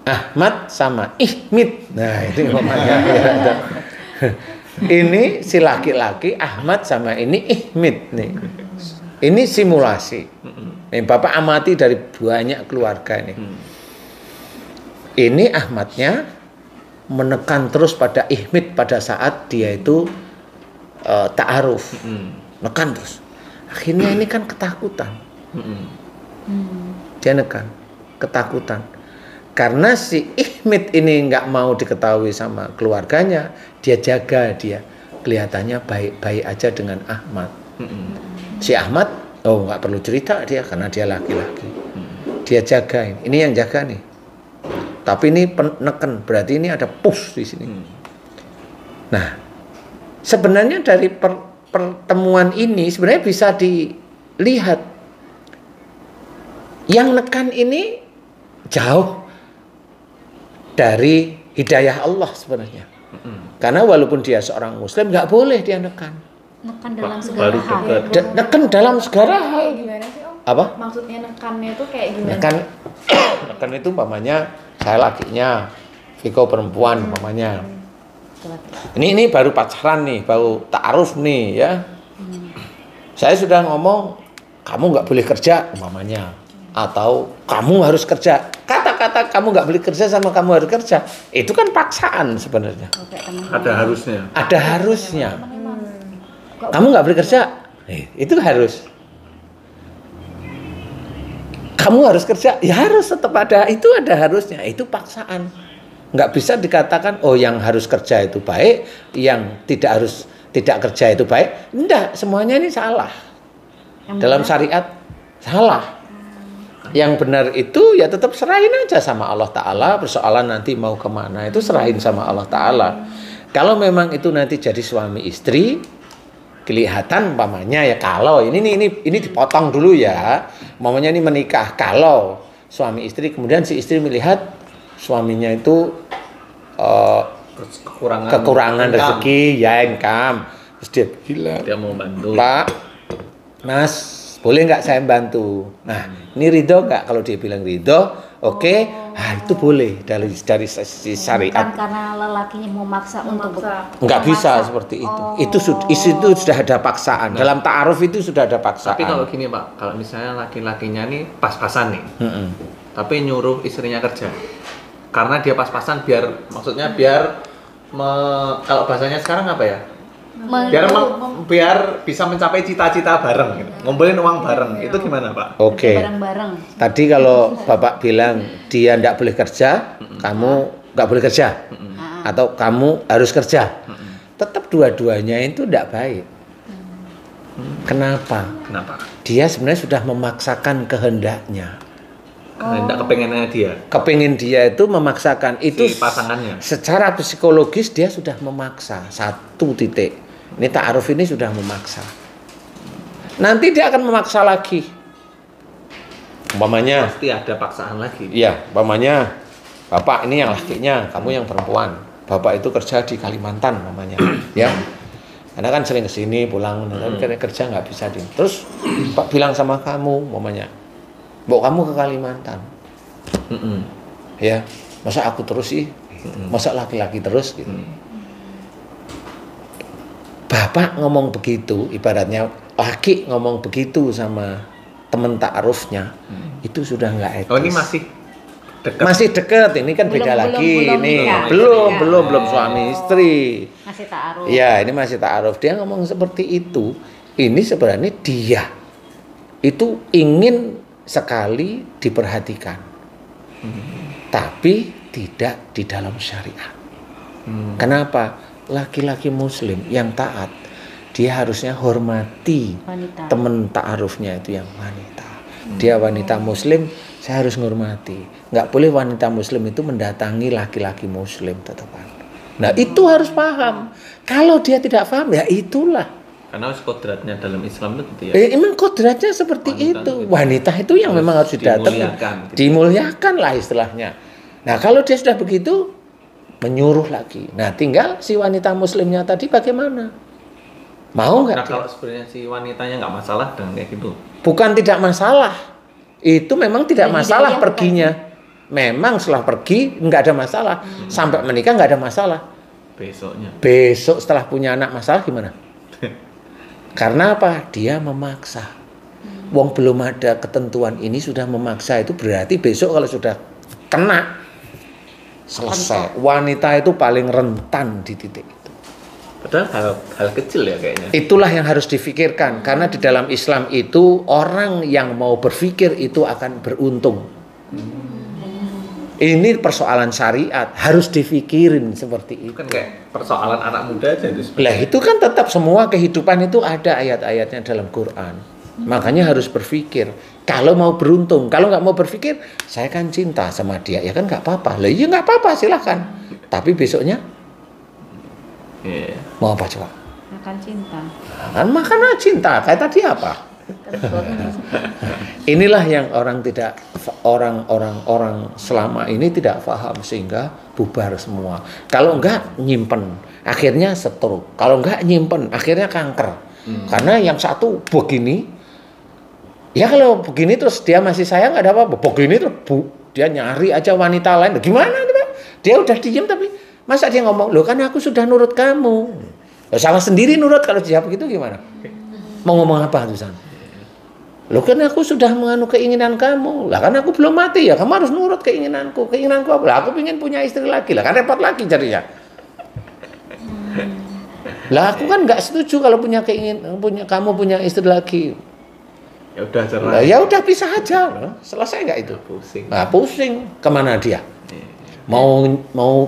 [SPEAKER 2] Ahmad sama Ihmid. Nah, itu namanya. Ini si laki-laki Ahmad sama ini Ihmid nih. Ini simulasi. Nih, Bapak amati dari banyak keluarga ini. Ini Ahmadnya menekan terus pada Ihmid pada saat dia itu ta'aruf. Nekan terus. Akhirnya ini kan ketakutan. Dia nekan, ketakutan. Karena si Ihmid ini nggak mau diketahui sama keluarganya, dia jaga dia. Kelihatannya baik-baik aja dengan Ahmad. Si Ahmad, nggak perlu cerita dia karena dia laki-laki. Dia jagain. Ini yang jaga nih. Tapi ini neken, berarti ini ada push di sini. Nah, sebenarnya dari pertemuan ini sebenarnya bisa dilihat yang nekan ini jauh dari hidayah Allah sebenarnya. Karena walaupun dia seorang muslim nggak boleh dia nekan.
[SPEAKER 3] Nekan dalam segala hal.
[SPEAKER 2] Nekan dalam segala hal.
[SPEAKER 4] Gimana sih Om?
[SPEAKER 2] Apa?
[SPEAKER 4] Maksudnya nekannya itu kayak gimana?
[SPEAKER 2] Nekan itu umpamanya saya lakinya, Viko perempuan umpamanya. Ini baru pacaran nih, baru ta'aruf nih ya. Saya sudah ngomong kamu nggak boleh kerja umpamanya, atau kamu harus kerja. Kata-kata kamu nggak boleh kerja sama kamu harus kerja, itu kan paksaan sebenarnya.
[SPEAKER 1] Ada harusnya.
[SPEAKER 2] Ada harusnya. Kamu nggak boleh kerja, itu harus. Kamu harus kerja, ya harus tetap ada. Itu ada harusnya, itu paksaan. Nggak bisa dikatakan, oh yang harus kerja itu baik, yang tidak kerja itu baik. Enggak, semuanya ini salah. Dalam syariat salah. Yang benar itu ya tetap serahin aja sama Allah Ta'ala. Persoalan nanti mau kemana itu serahin sama Allah Ta'ala. Kalau memang itu nanti jadi suami istri, kelihatan umpamanya ya kalau ini dipotong dulu ya. Umpamanya ini menikah, kalau suami istri kemudian si istri melihat suaminya itu kekurangan rezeki, ya income. Terus dia bilang,
[SPEAKER 1] dia mau bantu.
[SPEAKER 2] Pak, Mas, boleh nggak saya bantu? Nah, ini ridho nggak? Kalau dia bilang ridho, Oke, nah itu boleh dari sisi
[SPEAKER 3] Bukan
[SPEAKER 2] syariat.
[SPEAKER 3] karena lelakinya memaksa untuk
[SPEAKER 2] Nggak bisa
[SPEAKER 3] memaksa.
[SPEAKER 2] seperti itu.
[SPEAKER 3] Oh.
[SPEAKER 2] Itu sudah ada paksaan. Dalam ta'aruf itu sudah ada paksaan.
[SPEAKER 1] Tapi kalau gini Pak, kalau misalnya laki-lakinya nih pas-pasan nih,
[SPEAKER 2] Mm-mm.
[SPEAKER 1] tapi nyuruh istrinya kerja, karena dia pas-pasan biar, maksudnya biar kalau bahasanya sekarang apa ya? Biar bisa mencapai cita-cita bareng, gitu. Ngumpulin uang bareng, itu gimana Pak?
[SPEAKER 2] Oke.
[SPEAKER 3] Bareng-bareng.
[SPEAKER 2] Tadi kalau Bapak bilang dia nggak boleh kerja, kamu nggak boleh kerja, atau kamu harus kerja, tetap dua-duanya itu nggak baik. Kenapa?
[SPEAKER 1] Kenapa?
[SPEAKER 2] Dia sebenarnya sudah memaksakan kehendaknya.
[SPEAKER 1] Karena tidak kepengennya dia,
[SPEAKER 2] Kepingin dia itu memaksakan itu
[SPEAKER 1] si pasangannya.
[SPEAKER 2] secara psikologis dia sudah memaksa. Satu titik. Ini ta'aruf ini sudah memaksa. Nanti dia akan memaksa lagi. Umpamanya,
[SPEAKER 1] Pasti ada paksaan lagi.
[SPEAKER 2] iya, umpamanya Bapak ini yang lakinya, kamu yang perempuan. Bapak itu kerja di Kalimantan umpamanya, ya. Karena kan sering kesini pulang, tapi kerja nggak bisa di. Terus Pak bilang sama kamu umpamanya, bawa kamu ke Kalimantan. Ya, masa aku terus sih? Masa laki-laki terus gitu. Bapak ngomong begitu, ibaratnya laki ngomong begitu sama temen ta'arufnya, itu sudah nggak etis.
[SPEAKER 1] Oh ini masih dekat.
[SPEAKER 2] Masih deket, ini kan beda
[SPEAKER 3] Belum
[SPEAKER 2] lagi ini.
[SPEAKER 3] nikah.
[SPEAKER 2] Belum suami istri.
[SPEAKER 3] Masih ta'aruf.
[SPEAKER 2] Ya, ini masih ta'aruf. Dia ngomong seperti itu. Ini sebenarnya dia itu ingin sekali diperhatikan. Tapi tidak di dalam syariat. Kenapa? Laki-laki muslim yang taat, dia harusnya hormati
[SPEAKER 3] Wanita.
[SPEAKER 2] teman ta'arufnya itu yang wanita. Dia wanita muslim, saya harus menghormati. Nggak boleh wanita muslim itu mendatangi laki-laki muslim tetepan. Nah itu harus paham. Kalau dia tidak paham, ya itulah.
[SPEAKER 1] Karena kodratnya dalam Islam itu gitu ya.
[SPEAKER 2] Emang kodratnya seperti
[SPEAKER 1] Wanita
[SPEAKER 2] itu.
[SPEAKER 1] itu
[SPEAKER 2] Wanita itu yang
[SPEAKER 1] harus
[SPEAKER 2] memang harus didatangi.
[SPEAKER 1] dimuliakan, gitu.
[SPEAKER 2] Dimuliakan lah istilahnya. Nah kalau dia sudah begitu, menyuruh lagi. Nah tinggal si wanita muslimnya tadi bagaimana? Mau nggak?
[SPEAKER 1] Nah
[SPEAKER 2] dia?
[SPEAKER 1] kalau sebenarnya si wanitanya nggak masalah dengan kayak gitu,
[SPEAKER 2] Bukan tidak masalah. Itu memang tidak
[SPEAKER 3] Dan
[SPEAKER 2] masalah
[SPEAKER 3] hidayah
[SPEAKER 2] perginya. Memang setelah pergi nggak ada masalah. Sampai menikah nggak ada masalah.
[SPEAKER 1] besoknya.
[SPEAKER 2] Besok setelah punya anak masalah gimana? Karena apa? Dia memaksa. Wong belum ada ketentuan ini sudah memaksa, itu berarti besok kalau sudah kena selesai. Wanita itu paling rentan di titik itu.
[SPEAKER 1] Padahal hal kecil ya kayaknya.
[SPEAKER 2] Itulah yang harus difikirkan, karena di dalam Islam itu orang yang mau berpikir itu akan beruntung. Ini persoalan syariat, harus difikirin seperti
[SPEAKER 1] Itu
[SPEAKER 2] itu.
[SPEAKER 1] kan kayak persoalan anak muda aja itu.
[SPEAKER 2] Lah itu kan tetap semua kehidupan itu ada ayat-ayatnya dalam Quran. Makanya harus berpikir. Kalau mau beruntung, kalau nggak mau berpikir, saya kan cinta sama dia, ya kan nggak apa-apa. Lah iya nggak apa-apa, silahkan. Tapi besoknya
[SPEAKER 1] Iya.
[SPEAKER 2] mau apa coba?
[SPEAKER 3] Makan cinta.
[SPEAKER 2] Kan makanan cinta, kayak tadi apa? Inilah yang orang selama ini tidak paham sehingga bubar semua. Kalau enggak nyimpen, akhirnya stroke. Kalau enggak nyimpen, akhirnya kanker. Karena yang satu begini, ya kalau begini terus dia masih sayang nggak ada apa-apa. Begini terus dia nyari aja wanita lain. Gimana nih Pak? Dia udah diem tapi masa dia ngomong, loh kan aku sudah nurut kamu. Loh, salah sendiri nurut kalau dia begitu gimana? Mau ngomong apa tuh San? Loh kan aku sudah menganu keinginan kamu. Lah kan aku belum mati ya, kamu harus nurut keinginanku. Keinginanku apa? Lah aku ingin punya istri lagi. Lah kan repot lagi jadinya. Lah aku kan nggak setuju kalau kamu punya istri lagi.
[SPEAKER 1] Ya udah
[SPEAKER 2] Lah
[SPEAKER 1] cerai.
[SPEAKER 2] ya udah pisah aja. Loh, selesai nggak itu?
[SPEAKER 1] Pusing.
[SPEAKER 2] Nah pusing. Kemana dia? Mau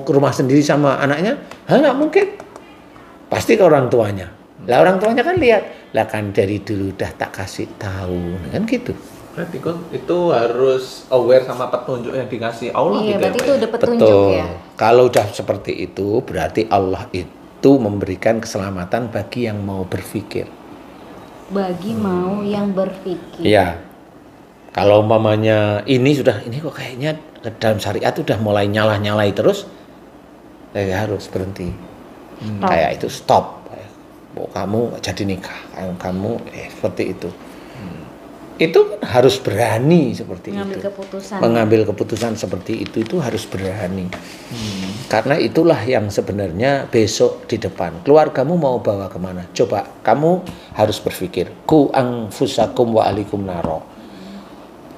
[SPEAKER 2] ke rumah sendiri sama anaknya? Hah nggak mungkin. Pasti ke orang tuanya. Lah orang tuanya kan lihat, lah kan dari dulu udah tak kasih tahu, kan gitu.
[SPEAKER 1] Berarti kan itu harus aware sama petunjuk yang dikasih Allah
[SPEAKER 3] Iya,
[SPEAKER 1] gitu
[SPEAKER 3] berarti
[SPEAKER 1] ya.
[SPEAKER 3] itu
[SPEAKER 1] Pak?
[SPEAKER 3] udah petunjuk ya.
[SPEAKER 2] Kalau udah seperti itu, berarti Allah itu memberikan keselamatan bagi yang mau berpikir.
[SPEAKER 3] Bagi mau yang berpikir.
[SPEAKER 2] Iya. Kalau umpamanya ini kok kayaknya dalam syariat udah mulai nyala-nyalai terus, ya harus berhenti. Kayak itu stop. Oh, kamu jadi nikah, kamu seperti itu. Itu harus berani seperti
[SPEAKER 3] Mengambil
[SPEAKER 2] itu.
[SPEAKER 3] keputusan.
[SPEAKER 2] Mengambil keputusan seperti itu harus berani. Karena itulah yang sebenarnya besok di depan. Keluargamu mau bawa kemana? Coba kamu harus berpikir. Ku anfusakum wa alikum naro.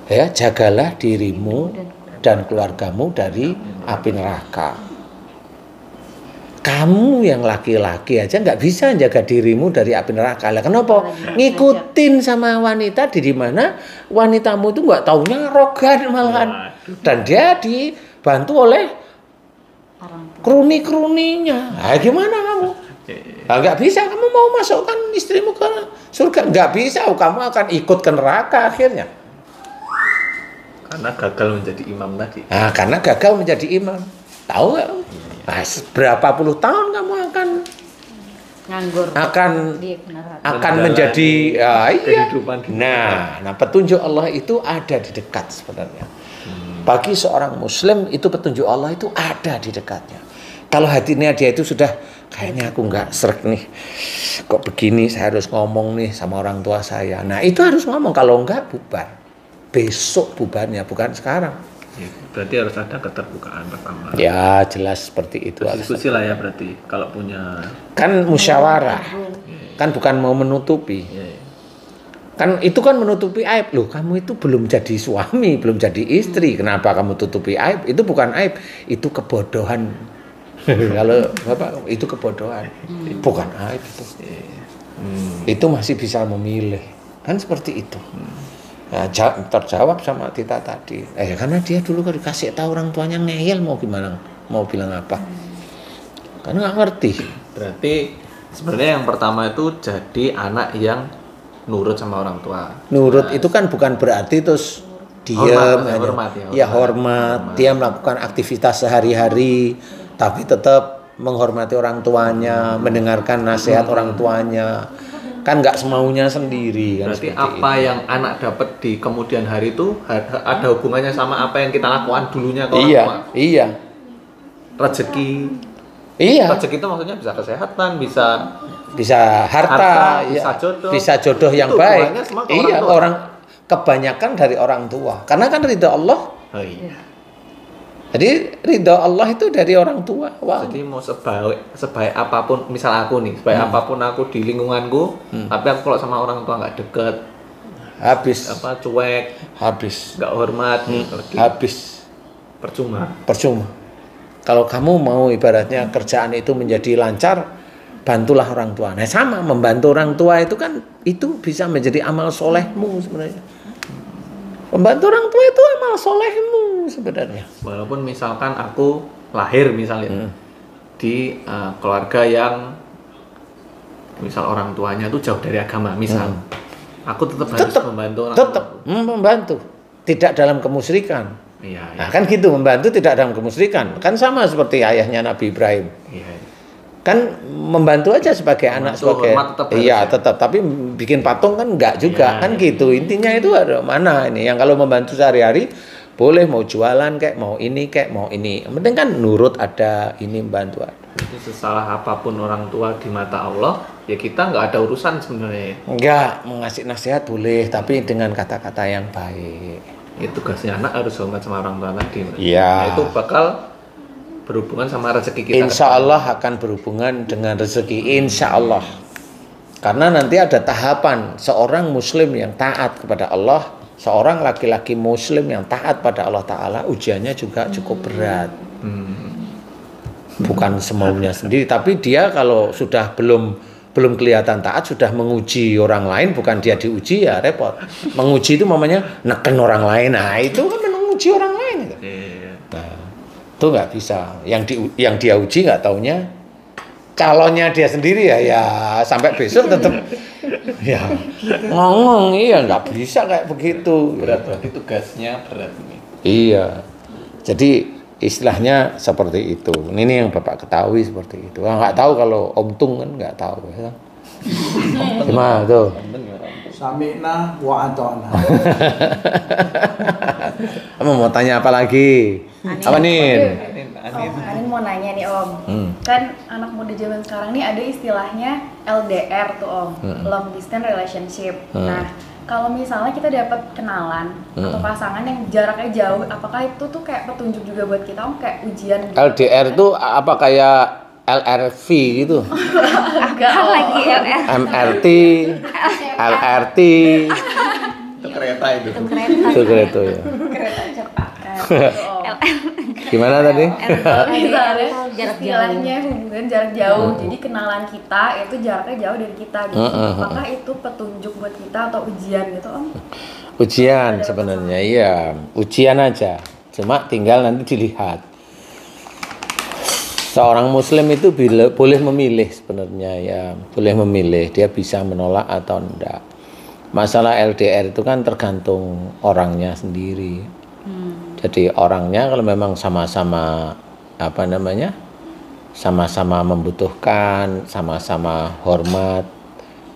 [SPEAKER 2] Ya, jagalah dirimu dan keluargamu dari api neraka. Kamu yang laki-laki aja nggak bisa jaga dirimu dari api neraka. Lah kenapa? Ngikutin sama wanita di mana wanitamu itu nggak taunya arogan malahan. Dan dia dibantu oleh
[SPEAKER 3] Orang tua.
[SPEAKER 2] kruni-kruninya. Nah, gimana kamu? Nah, nggak bisa kamu mau masukkan istrimu ke surga. Nggak bisa, kamu akan ikut ke neraka akhirnya.
[SPEAKER 1] Karena gagal menjadi imam tadi.
[SPEAKER 2] Nah, karena gagal menjadi imam. Tahu nggak? Nah, berapa puluh tahun kamu
[SPEAKER 3] Nganggur.
[SPEAKER 2] akan
[SPEAKER 3] Di neraka.
[SPEAKER 2] menjadi iya.
[SPEAKER 1] kehidupan di
[SPEAKER 2] Nah, petunjuk Allah itu ada di dekat sebenarnya. Bagi seorang muslim itu petunjuk Allah itu ada di dekatnya. Kalau hatinya dia itu sudah kayaknya aku nggak srek nih. Kok begini saya harus ngomong nih sama orang tua saya. Nah, itu harus ngomong, kalau enggak bubar. Besok bubarnya, bukan sekarang.
[SPEAKER 1] Ya, berarti harus ada keterbukaan pertama.
[SPEAKER 2] Ya, jelas seperti itu.
[SPEAKER 1] Terus diskusi lah ya berarti kalau punya.
[SPEAKER 2] Kan musyawarah. Kan bukan mau menutupi.
[SPEAKER 1] Ya,
[SPEAKER 2] Kan itu kan menutupi aib. Loh, kamu itu belum jadi suami, belum jadi istri. Kenapa kamu tutupi aib? Itu bukan aib, itu kebodohan. Kalau Bapak, itu kebodohan. Bukan aib itu. Itu masih bisa memilih. Kan seperti itu. Nah, terjawab sama Tita tadi. Karena dia dulu kan dikasih tahu orang tuanya ngeyel, mau gimana? Mau bilang apa? Karena nggak ngerti.
[SPEAKER 1] berarti sebenarnya yang pertama itu jadi anak yang nurut sama orang tua.
[SPEAKER 2] Nurut itu kan bukan berarti terus diam aja.
[SPEAKER 1] Hormat,
[SPEAKER 2] Hormat. Dia melakukan aktivitas sehari-hari, tapi tetap menghormati orang tuanya, mendengarkan nasihat orang tuanya. Kan nggak semaunya sendiri kan.
[SPEAKER 1] Berarti
[SPEAKER 2] seperti
[SPEAKER 1] apa
[SPEAKER 2] itu.
[SPEAKER 1] yang anak dapat di kemudian hari itu ada hubungannya sama apa yang kita lakukan dulunya ke orang
[SPEAKER 2] Iya,
[SPEAKER 1] tua.
[SPEAKER 2] iya.
[SPEAKER 1] Rezeki.
[SPEAKER 2] Iya.
[SPEAKER 1] Rezeki itu maksudnya bisa kesehatan, bisa
[SPEAKER 2] Bisa harta,
[SPEAKER 1] bisa
[SPEAKER 2] ya.
[SPEAKER 1] jodoh.
[SPEAKER 2] Bisa jodoh yang
[SPEAKER 1] Itu
[SPEAKER 2] baik.
[SPEAKER 1] hubungannya semua ke orang
[SPEAKER 2] Iya,
[SPEAKER 1] tua.
[SPEAKER 2] orang kebanyakan dari orang tua. Karena kan ridho Allah.
[SPEAKER 1] oh iya.
[SPEAKER 2] Jadi ridho Allah itu dari orang tua. Wow.
[SPEAKER 1] Jadi mau sebaik apapun, misal aku nih, sebaik apapun aku di lingkunganku, tapi aku kalau sama orang tua nggak deket,
[SPEAKER 2] Habis.
[SPEAKER 1] cuek,
[SPEAKER 2] Habis.
[SPEAKER 1] nggak hormat,
[SPEAKER 2] Habis.
[SPEAKER 1] percuma.
[SPEAKER 2] Percuma. Kalau kamu mau ibaratnya kerjaan itu menjadi lancar, bantulah orang tua. Nah, sama membantu orang tua itu kan itu bisa menjadi amal solehmu sebenarnya. Membantu orang tua itu amal solehmu sebenarnya.
[SPEAKER 1] Walaupun misalkan aku lahir misalnya di keluarga yang misal orang tuanya tuh jauh dari agama, misal aku tetap harus membantu orang
[SPEAKER 2] Tetap
[SPEAKER 1] tua.
[SPEAKER 2] membantu. Tidak dalam kemusyrikan.
[SPEAKER 1] Iya,
[SPEAKER 2] Nah, kan gitu, membantu tidak dalam kemusyrikan. Kan sama seperti ayahnya Nabi Ibrahim.
[SPEAKER 1] iya.
[SPEAKER 2] Kan membantu aja sebagai anak,
[SPEAKER 1] Membantu,
[SPEAKER 2] sebagai
[SPEAKER 1] hormat tetap harus
[SPEAKER 2] iya
[SPEAKER 1] ya.
[SPEAKER 2] tetap, tapi bikin patung kan enggak juga.
[SPEAKER 1] Iya,
[SPEAKER 2] Kan
[SPEAKER 1] iya.
[SPEAKER 2] gitu, intinya itu ada mana ini yang kalau membantu sehari-hari boleh, mau jualan kayak mau ini kayak mau ini, yang penting kan nurut, ada ini membantu ada.
[SPEAKER 1] Jadi sesalah apapun orang tua di mata Allah, ya kita nggak ada urusan sebenarnya.
[SPEAKER 2] Enggak, mengasih nasihat boleh, tapi dengan kata-kata yang baik.
[SPEAKER 1] Ya tugasnya anak harus hormat sama orang tua tadi.
[SPEAKER 2] Iya.
[SPEAKER 1] Nah, itu bakal berhubungan sama rezeki kita.
[SPEAKER 2] Insya Allah akan berhubungan dengan rezeki, insya Allah. Karena nanti ada tahapan seorang muslim yang taat kepada Allah, seorang laki-laki muslim yang taat pada Allah Ta'ala, ujiannya juga cukup berat. Bukan semaunya sendiri, tapi dia kalau sudah belum kelihatan taat, sudah menguji orang lain, bukan dia diuji, ya repot. Menguji itu namanya neken orang lain, nah itu kan menguji orang lain.
[SPEAKER 1] Iya.
[SPEAKER 2] Nah, itu nggak bisa. Yang dia uji nggak taunya calonnya dia sendiri ya sampai besok tetap ya ngomong, iya nggak bisa kayak begitu.
[SPEAKER 1] Berat, berarti tugasnya berat ini.
[SPEAKER 2] Iya. Jadi istilahnya seperti itu. Ini yang Bapak ketahui seperti itu. Nggak tahu kalau Om Tung kan nggak tahu. Ya. Gimana tuh?
[SPEAKER 5] Sami'na wa ata'na.
[SPEAKER 2] Kamu mau tanya apa lagi? Apa nih?
[SPEAKER 4] Om, Anin mau nanya nih Om. Kan anak muda zaman sekarang nih ada istilahnya LDR tuh Om, long distance relationship. Nah,
[SPEAKER 6] kalau misalnya kita dapat kenalan atau pasangan yang jaraknya jauh, apakah itu tuh kayak petunjuk juga buat kita, kayak ujian gitu?
[SPEAKER 2] LDR itu apa kayak LRV gitu?
[SPEAKER 6] Enggak
[SPEAKER 3] lagi LR.
[SPEAKER 2] MRT, LRT,
[SPEAKER 1] Itu kereta itu.
[SPEAKER 2] itu kereta ya.
[SPEAKER 4] Kereta cepat.
[SPEAKER 2] Gimana tadi?
[SPEAKER 6] Misalnya
[SPEAKER 3] jarak
[SPEAKER 6] istilahnya hubungan jarak jauh, jadi kenalan kita itu jaraknya jauh dari kita gitu. Apakah itu petunjuk buat kita atau ujian gitu Om?
[SPEAKER 2] Ujian sebenarnya, iya, ujian aja. Cuma tinggal nanti dilihat. Seorang Muslim itu boleh memilih sebenarnya ya, boleh memilih dia bisa menolak atau enggak. Masalah LDR itu kan tergantung orangnya sendiri. Jadi orangnya kalau memang sama-sama sama-sama membutuhkan, sama-sama hormat,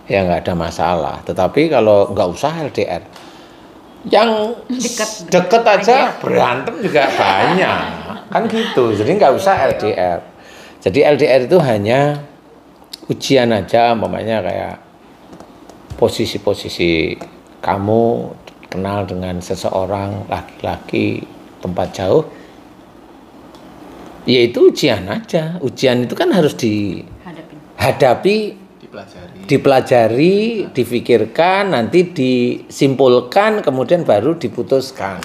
[SPEAKER 2] ya nggak ada masalah. Tetapi kalau nggak usah LDR, yang deket aja berantem juga banyak, kan gitu. Jadi nggak usah LDR. Jadi LDR itu hanya ujian aja, umpamanya kayak posisi-posisi kamu kenal dengan seseorang laki-laki tempat jauh, yaitu ujian aja. Ujian itu kan harus dihadapi, dipelajari, difikirkan, nanti disimpulkan, kemudian baru diputuskan.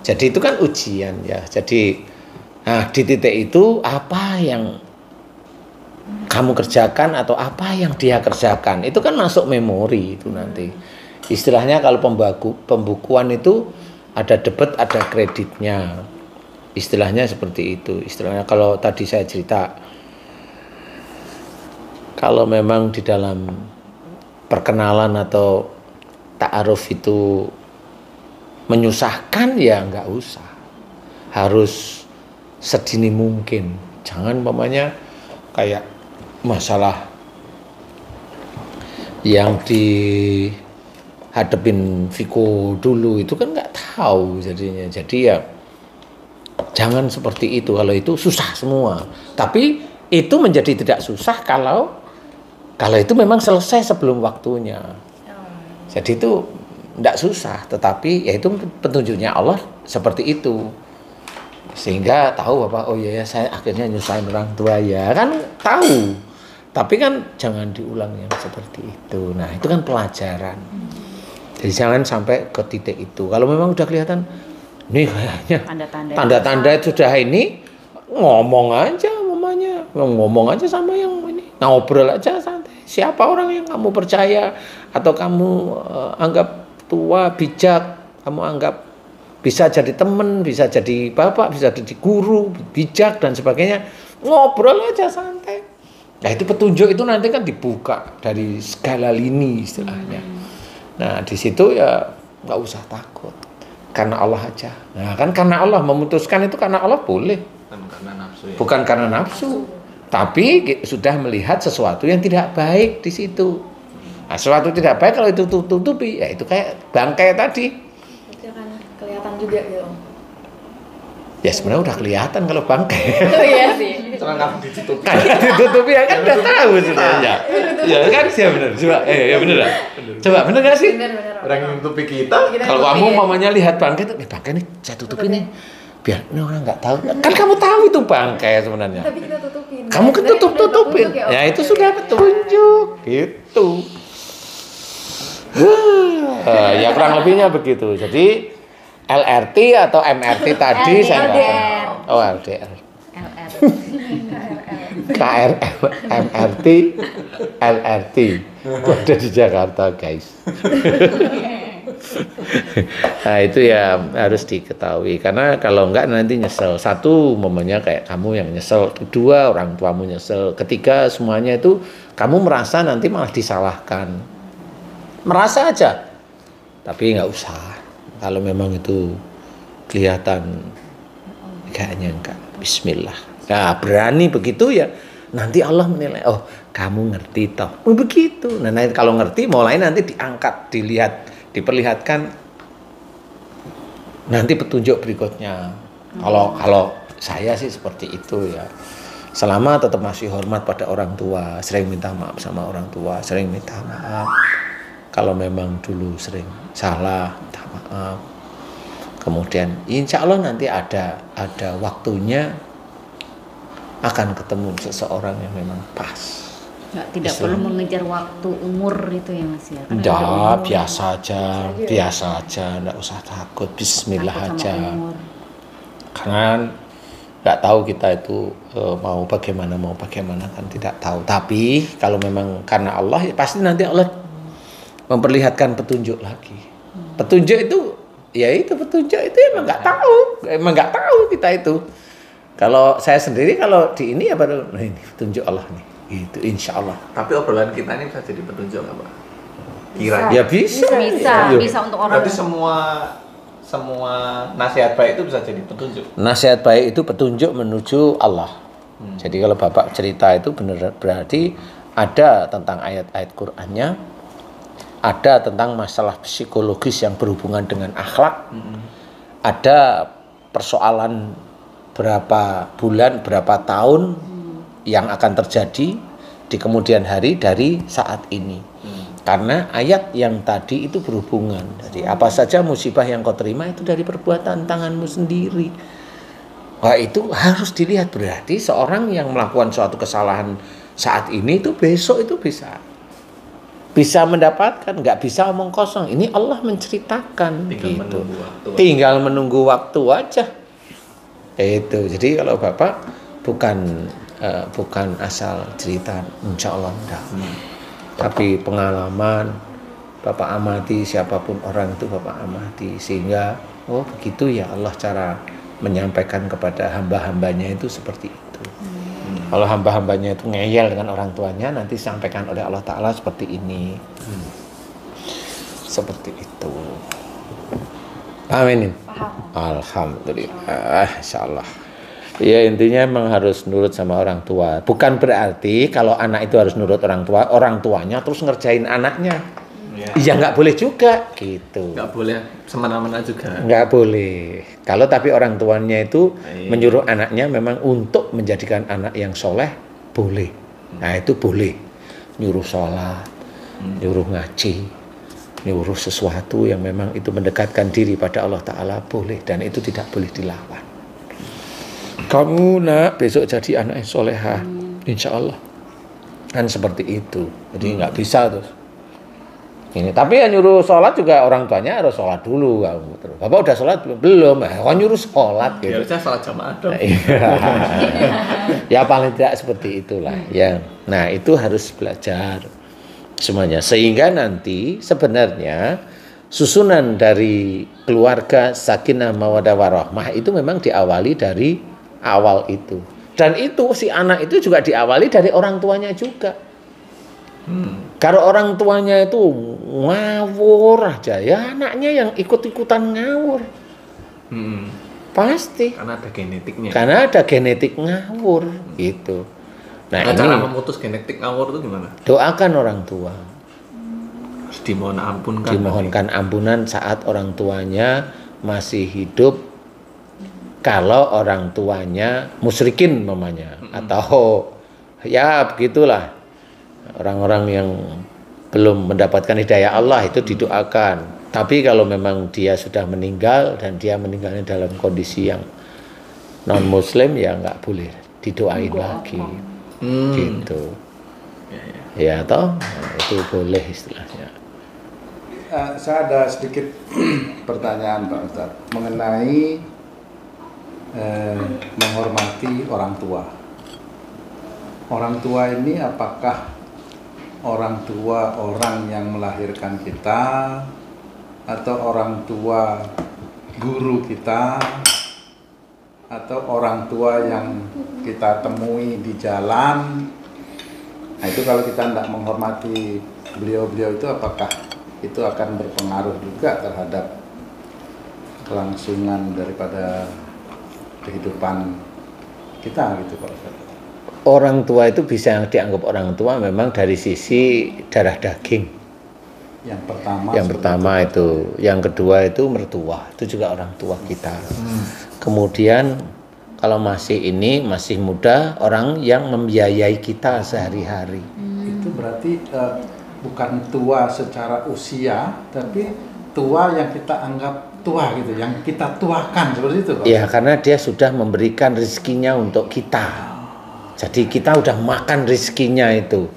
[SPEAKER 2] Jadi itu kan ujian ya. Jadi nah di titik itu apa yang kamu kerjakan atau apa yang dia kerjakan itu kan masuk memori itu nanti. Istilahnya kalau pembukuan itu ada debit, ada kreditnya. Istilahnya seperti itu. Istilahnya kalau tadi saya cerita, kalau memang di dalam perkenalan atau ta'aruf itu menyusahkan ya nggak usah. Harus sedini mungkin. Jangan umpamanya kayak masalah yang dihadapin Viko dulu itu kan nggak tahu jadinya. Jadi ya jangan seperti itu. Kalau itu susah semua. Tapi itu menjadi tidak susah kalau itu memang selesai sebelum waktunya. Jadi itu tidak susah. Tetapi ya itu petunjuknya Allah seperti itu. Sehingga tahu apa, oh ya saya akhirnya nyusahin orang tua ya. Kan tahu. Tapi kan jangan diulang yang seperti itu. Nah itu kan pelajaran. Jadi jangan sampai ke titik itu. Kalau memang udah kelihatan, nih kayaknya tanda-tanda sudah ini, ngomong aja mamanya, ngomong aja sama yang ini, ngobrol aja santai. Siapa orang yang kamu percaya atau kamu anggap tua, bijak, kamu anggap bisa jadi teman, bisa jadi bapak, bisa jadi guru, bijak dan sebagainya, ngobrol aja santai. Nah itu petunjuk itu nanti kan dibuka dari segala lini istilahnya. Nah di situ ya nggak usah takut. Karena Allah aja. Nah kan karena Allah memutuskan itu karena Allah boleh. Bukan karena nafsu. Tapi sudah melihat sesuatu yang tidak baik di situ. Nah sesuatu tidak baik kalau itu tutupi, ya itu kayak bangkai tadi.
[SPEAKER 6] Itu kan kelihatan juga gitu.
[SPEAKER 2] Ya sebenarnya udah kelihatan kalau bangkai.
[SPEAKER 6] Oh iya sih.
[SPEAKER 1] Karena ditutupi.
[SPEAKER 2] Karena ditutupi ya kan udah tahu sebenarnya. Ya kan sih benar. Coba ya benar. Coba benar enggak sih?
[SPEAKER 6] Benar.
[SPEAKER 1] Orang yang nutupi kita.
[SPEAKER 2] Kalau kamu mamanya lihat bangkai itu, bangkai nih saya tutupin nih. Biar ini orang nggak tahu. Kan kamu tahu itu bangkai sebenarnya.
[SPEAKER 6] Tapi kita tutupin.
[SPEAKER 2] Kamu tutupin. Ya itu sudah petunjuk gitu. Ya kurang lebihnya begitu. Jadi LRT atau MRT tadi saya nggak tahu. Oh LDR. KRL, MRT, LRT. Itu ada di Jakarta guys. Nah itu ya harus diketahui. Karena kalau enggak nanti nyesel. Satu momennya kayak kamu yang nyesel. Kedua orang tuamu nyesel. Ketiga semuanya itu kamu merasa nanti malah disalahkan. Merasa aja. Tapi nggak usah. Kalau memang itu kelihatan kayaknya enggak. Bismillah. Nah berani begitu ya. Nanti Allah menilai. Oh kamu ngerti toh. Oh begitu. Nah nanti kalau ngerti mulai nanti diangkat. Dilihat. Diperlihatkan. Nanti petunjuk berikutnya. Kalau saya sih seperti itu ya. Selama tetap masih hormat pada orang tua. Sering minta maaf sama orang tua. Sering minta maaf. kalau memang dulu sering salah, minta maaf. Kemudian insya Allah nanti ada waktunya akan ketemu seseorang yang memang pas.
[SPEAKER 3] Tidak perlu mengejar waktu umur itu ya Mas ya. Kan ada
[SPEAKER 2] Tidak,
[SPEAKER 3] umur.
[SPEAKER 2] biasa aja, tidak usah takut, Bismillah
[SPEAKER 3] Takut sama
[SPEAKER 2] aja.
[SPEAKER 3] umur.
[SPEAKER 2] Karena nggak tahu kita itu mau bagaimana kan tidak tahu. Tapi kalau memang karena Allah, pasti nanti Allah memperlihatkan petunjuk lagi. Petunjuk itu, ya itu petunjuk itu emang nggak tahu kita itu. Kalau saya sendiri kalau di ini ya baru ini petunjuk Allah nih, gitu insya Allah.
[SPEAKER 1] Tapi obrolan kita ini bisa jadi petunjuk nggak, Pak? Kira
[SPEAKER 2] Ya bisa.
[SPEAKER 3] Bisa untuk orang.
[SPEAKER 1] berarti semua nasihat baik itu bisa jadi petunjuk.
[SPEAKER 2] Nasihat baik itu petunjuk menuju Allah. Jadi kalau Bapak cerita itu benar berarti ada tentang ayat-ayat Qur'annya, ada tentang masalah psikologis yang berhubungan dengan akhlak, ada persoalan berapa bulan, berapa tahun yang akan terjadi di kemudian hari dari saat ini. Karena ayat yang tadi itu berhubungan dari apa saja musibah yang kau terima itu dari perbuatan tanganmu sendiri. Wah, itu harus dilihat, berarti seorang yang melakukan suatu kesalahan saat ini itu besok itu bisa mendapatkan, nggak bisa omong kosong. Ini Allah menceritakan gitu. Tinggal menunggu waktu aja. Itu. Jadi kalau Bapak bukan asal cerita, insya Allah enggak. Tapi pengalaman Bapak amati, siapapun orang itu Bapak amati, sehingga oh begitu ya Allah cara menyampaikan kepada hamba-hambanya itu seperti itu. Kalau hamba-hambanya itu ngeyel dengan orang tuanya, nanti disampaikan oleh Allah Ta'ala seperti ini. Seperti itu. Amin. Alhamdulillah, insyaallah. Ya intinya emang harus nurut sama orang tua. Bukan berarti kalau anak itu harus nurut orang tuanya terus ngerjain anaknya. Ya nggak boleh juga gitu.
[SPEAKER 1] Nggak boleh semena-mena juga.
[SPEAKER 2] Nggak boleh. Kalau tapi orang tuanya itu menyuruh anaknya memang untuk menjadikan anak yang soleh, boleh. Nah itu boleh. Nyuruh sholat, nyuruh ngaji, nyuruh sesuatu yang memang itu mendekatkan diri pada Allah Ta'ala, boleh. Dan itu tidak boleh dilawan. Kamu nak besok jadi anak yang solehah, insya Allah. Kan seperti itu. Jadi nggak bisa terus. Ini, tapi yang nyuruh sholat juga orang tuanya harus sholat dulu. Bapak udah sholat belum? Belum. Kok nyuruh sholat gitu.
[SPEAKER 1] Harusnya sholat jamaah dong.
[SPEAKER 2] Ya paling tidak seperti itulah. Ya. Nah itu harus belajar semuanya. Sehingga nanti sebenarnya susunan dari keluarga sakinah mawaddah warahmah itu memang diawali dari awal itu. Dan itu si anak itu juga diawali dari orang tuanya juga. Kalau orang tuanya itu ngawur aja, ya anaknya yang ikut-ikutan ngawur. Pasti. Karena ada genetik ngawur gitu. Nah ini
[SPEAKER 1] cara memutus genetik ngawur itu gimana?
[SPEAKER 2] Doakan orang tua.
[SPEAKER 1] Harus dimohonkan.
[SPEAKER 2] Dimohonkan ampunan saat orang tuanya masih hidup. Kalau orang tuanya musyrikin mamanya, atau ya begitulah. Orang-orang yang belum mendapatkan hidayah Allah itu didoakan. Tapi kalau memang dia sudah meninggal dan dia meninggalnya dalam kondisi yang non muslim, ya nggak boleh didoain lagi. Gitu. Ya toh, itu boleh istilahnya.
[SPEAKER 5] Saya ada sedikit pertanyaan Pak Ustadz mengenai menghormati orang tua. Orang tua ini apakah orang tua orang yang melahirkan kita, atau orang tua guru kita, atau orang tua yang kita temui di jalan? Nah itu kalau kita tidak menghormati beliau-beliau itu, apakah itu akan berpengaruh juga terhadap kelangsungan daripada kehidupan kita gitu Pak Ustaz?
[SPEAKER 2] Orang tua itu bisa dianggap orang tua memang dari sisi darah daging. Yang pertama itu, yang kedua itu mertua, itu juga orang tua kita. Kemudian kalau masih muda, orang yang membiayai kita sehari-hari.
[SPEAKER 5] Itu berarti bukan tua secara usia, tapi tua yang kita anggap tua gitu, yang kita tuakan seperti itu, Pak.
[SPEAKER 2] Ya, karena dia sudah memberikan rezekinya untuk kita. Jadi kita udah makan rezekinya itu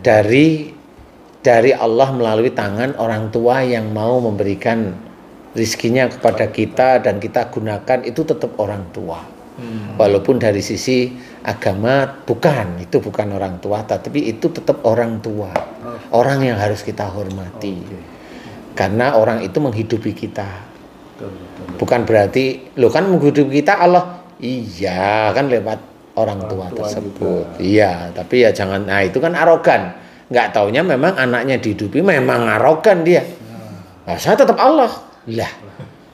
[SPEAKER 2] dari Allah melalui tangan orang tua yang mau memberikan rezekinya kepada kita dan kita gunakan, itu tetap orang tua. Walaupun dari sisi agama itu bukan orang tua, tapi itu tetap orang tua, orang yang harus kita hormati. Karena orang itu menghidupi kita. Bukan berarti lo kan menghidupi kita Allah, iya kan lewat orang tua tersebut. Iya, tapi ya jangan, nah itu kan arogan. Nggak taunya memang anaknya dihidupi, memang arogan dia. Nah, saya tetap Allah. Lah,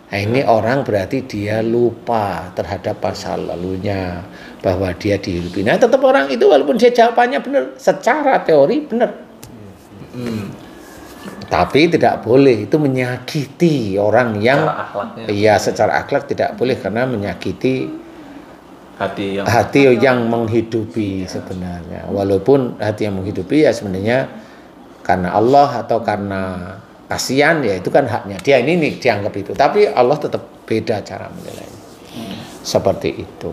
[SPEAKER 2] nah ini orang berarti dia lupa terhadap masa lalunya, bahwa dia dihidupi. Nah, tetap orang itu walaupun dia jawabannya benar, secara teori benar. Tapi tidak boleh itu menyakiti orang yang secara akhlak tidak boleh, karena menyakiti hati yang menghidupi sebenarnya. Walaupun hati yang menghidupi ya sebenarnya karena Allah atau karena kasihan, ya itu kan haknya dia, ini dianggap itu. Tapi Allah tetap beda cara menilainya. Seperti itu.